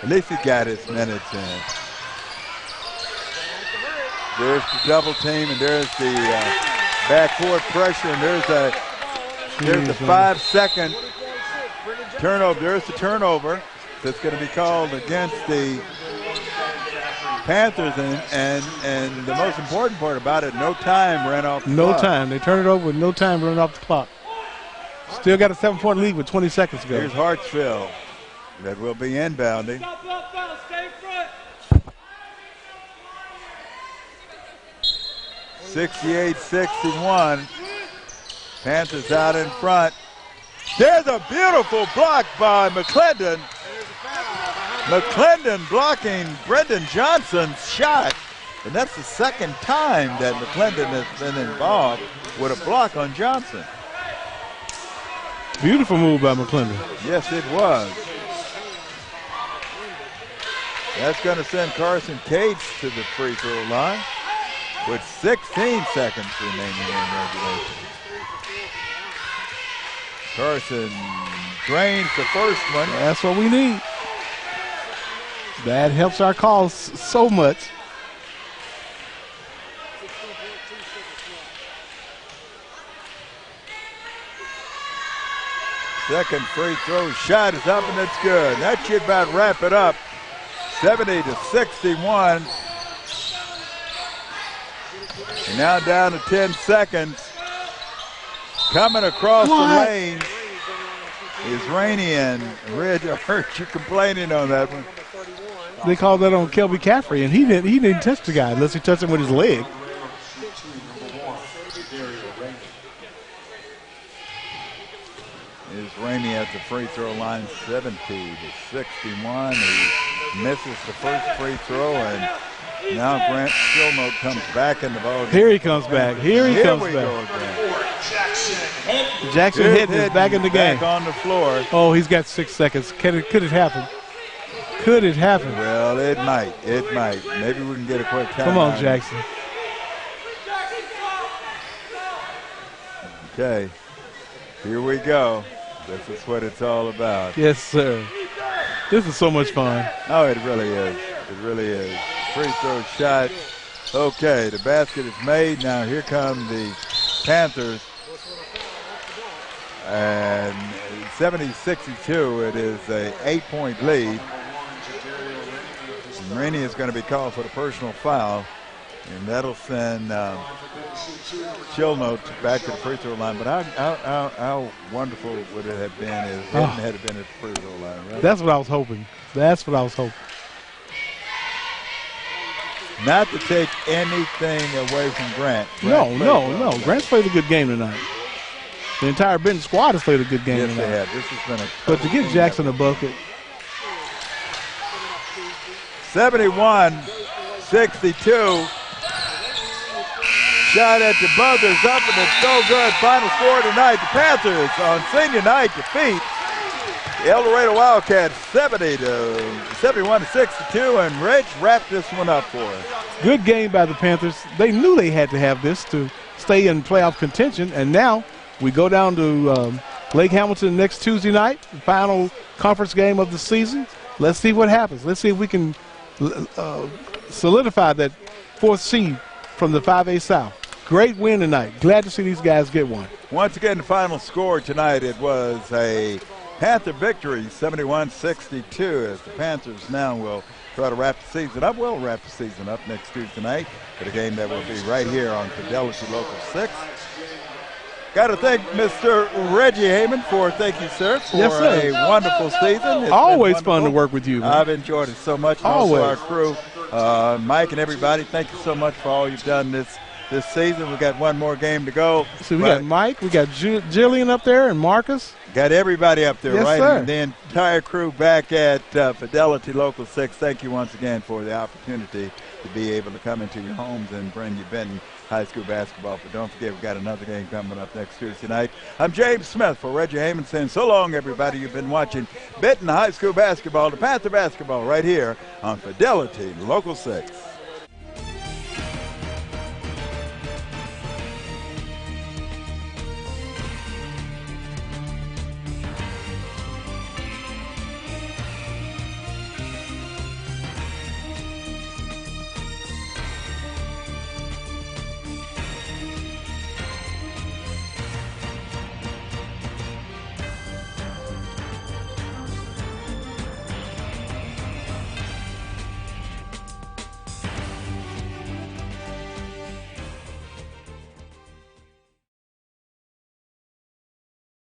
At least he got his minutes in. There's the double team, and there's the backcourt pressure, and there's the 5-second turnover. There's the turnover that's going to be called against the Panthers, and the most important part about it, no time ran off the clock. No time. They turned it over with no time running off the clock. Still got a 7-point lead with 20 seconds to go. Here's Hartsfield that will be inbounding. 68-61. Panthers out in front. There's a beautiful block by McClendon. McClendon blocking Brendan Johnson's shot. And that's the second time that McClendon has been involved with a block on Johnson. Beautiful move by McClendon. Yes, it was. That's going to send Carson Cates to the free throw line with 16 seconds remaining in regulation. Carson drains the first one. That's what we need. That helps our cause so much. Second free throw shot is up, and it's good. That should about wrap it up. 70-61. And now down to 10 seconds. Coming across the lane is Rainey, and Red, I heard you complaining on that one. They called that on Kelby Caffrey, and he didn't touch the guy unless he touched him with his leg. Is Rainey at the free throw line, 70-61. He misses the first free throw, and now Grant Stillnote comes back in the ball game. Here he comes back. Here he comes back. Jackson Hedden is back in the game. Back on the floor. Oh, he's got 6 seconds. Could it happen? Could it happen? Well, it might. It might. Maybe we can get a quick time. Come on, Jackson. Okay. Here we go. This is what it's all about. Yes, sir. This is so much fun. Oh, it really is. It really is. Free throw shot. Okay, the basket is made. Now here come the Panthers. And 70-62, it is a 8-point lead. Rainey is going to be called for the personal foul, and that'll send Chilnote back to the free throw line. But how wonderful would it have been if Hedden had been at the free throw line, right? That's what I was hoping. That's what I was hoping. Not to take anything away from Grant. No. Grant's played a good game tonight. The entire Benton squad has played a good game tonight. Yes, they have. This has been but to give Jackson a bucket. 71-62. Shot at the buzzer's up, and it's so good. Final score tonight. The Panthers on senior night defeat the El Dorado Wildcats 71-62, and Rich wrapped this one up for us. Good game by the Panthers. They knew they had to have this to stay in playoff contention, and now we go down to Lake Hamilton next Tuesday night, the final conference game of the season. Let's see what happens. Let's see if we can solidify that 4th seed from the 5A South. Great win tonight. Glad to see these guys get one. Once again, the final score tonight, it was a Panther victory, 71-62, as the Panthers now will try to wrap the season up. We'll wrap the season up next Tuesday night with a game that will be right here on Fidelity Local 6. Got to thank Mr. Reggie Heyman thank you, sir, for a wonderful season. It's always fun to work with you, man. I've enjoyed it so much. And always. Also our crew, Mike and everybody, thank you so much for all you've done this season. We got one more game to go. So we got Mike, we got Jillian up there, and Marcus. Got everybody up there, yes, right? Sir. And the entire crew back at Fidelity Local 6. Thank you once again for the opportunity to be able to come into your homes and bring you Benton High School basketball. But don't forget, we've got another game coming up next Tuesday night. I'm James Smith for Reggie Heyman saying so long, everybody. You've been watching Benton High School basketball, the Panther basketball, right here on Fidelity Local 6.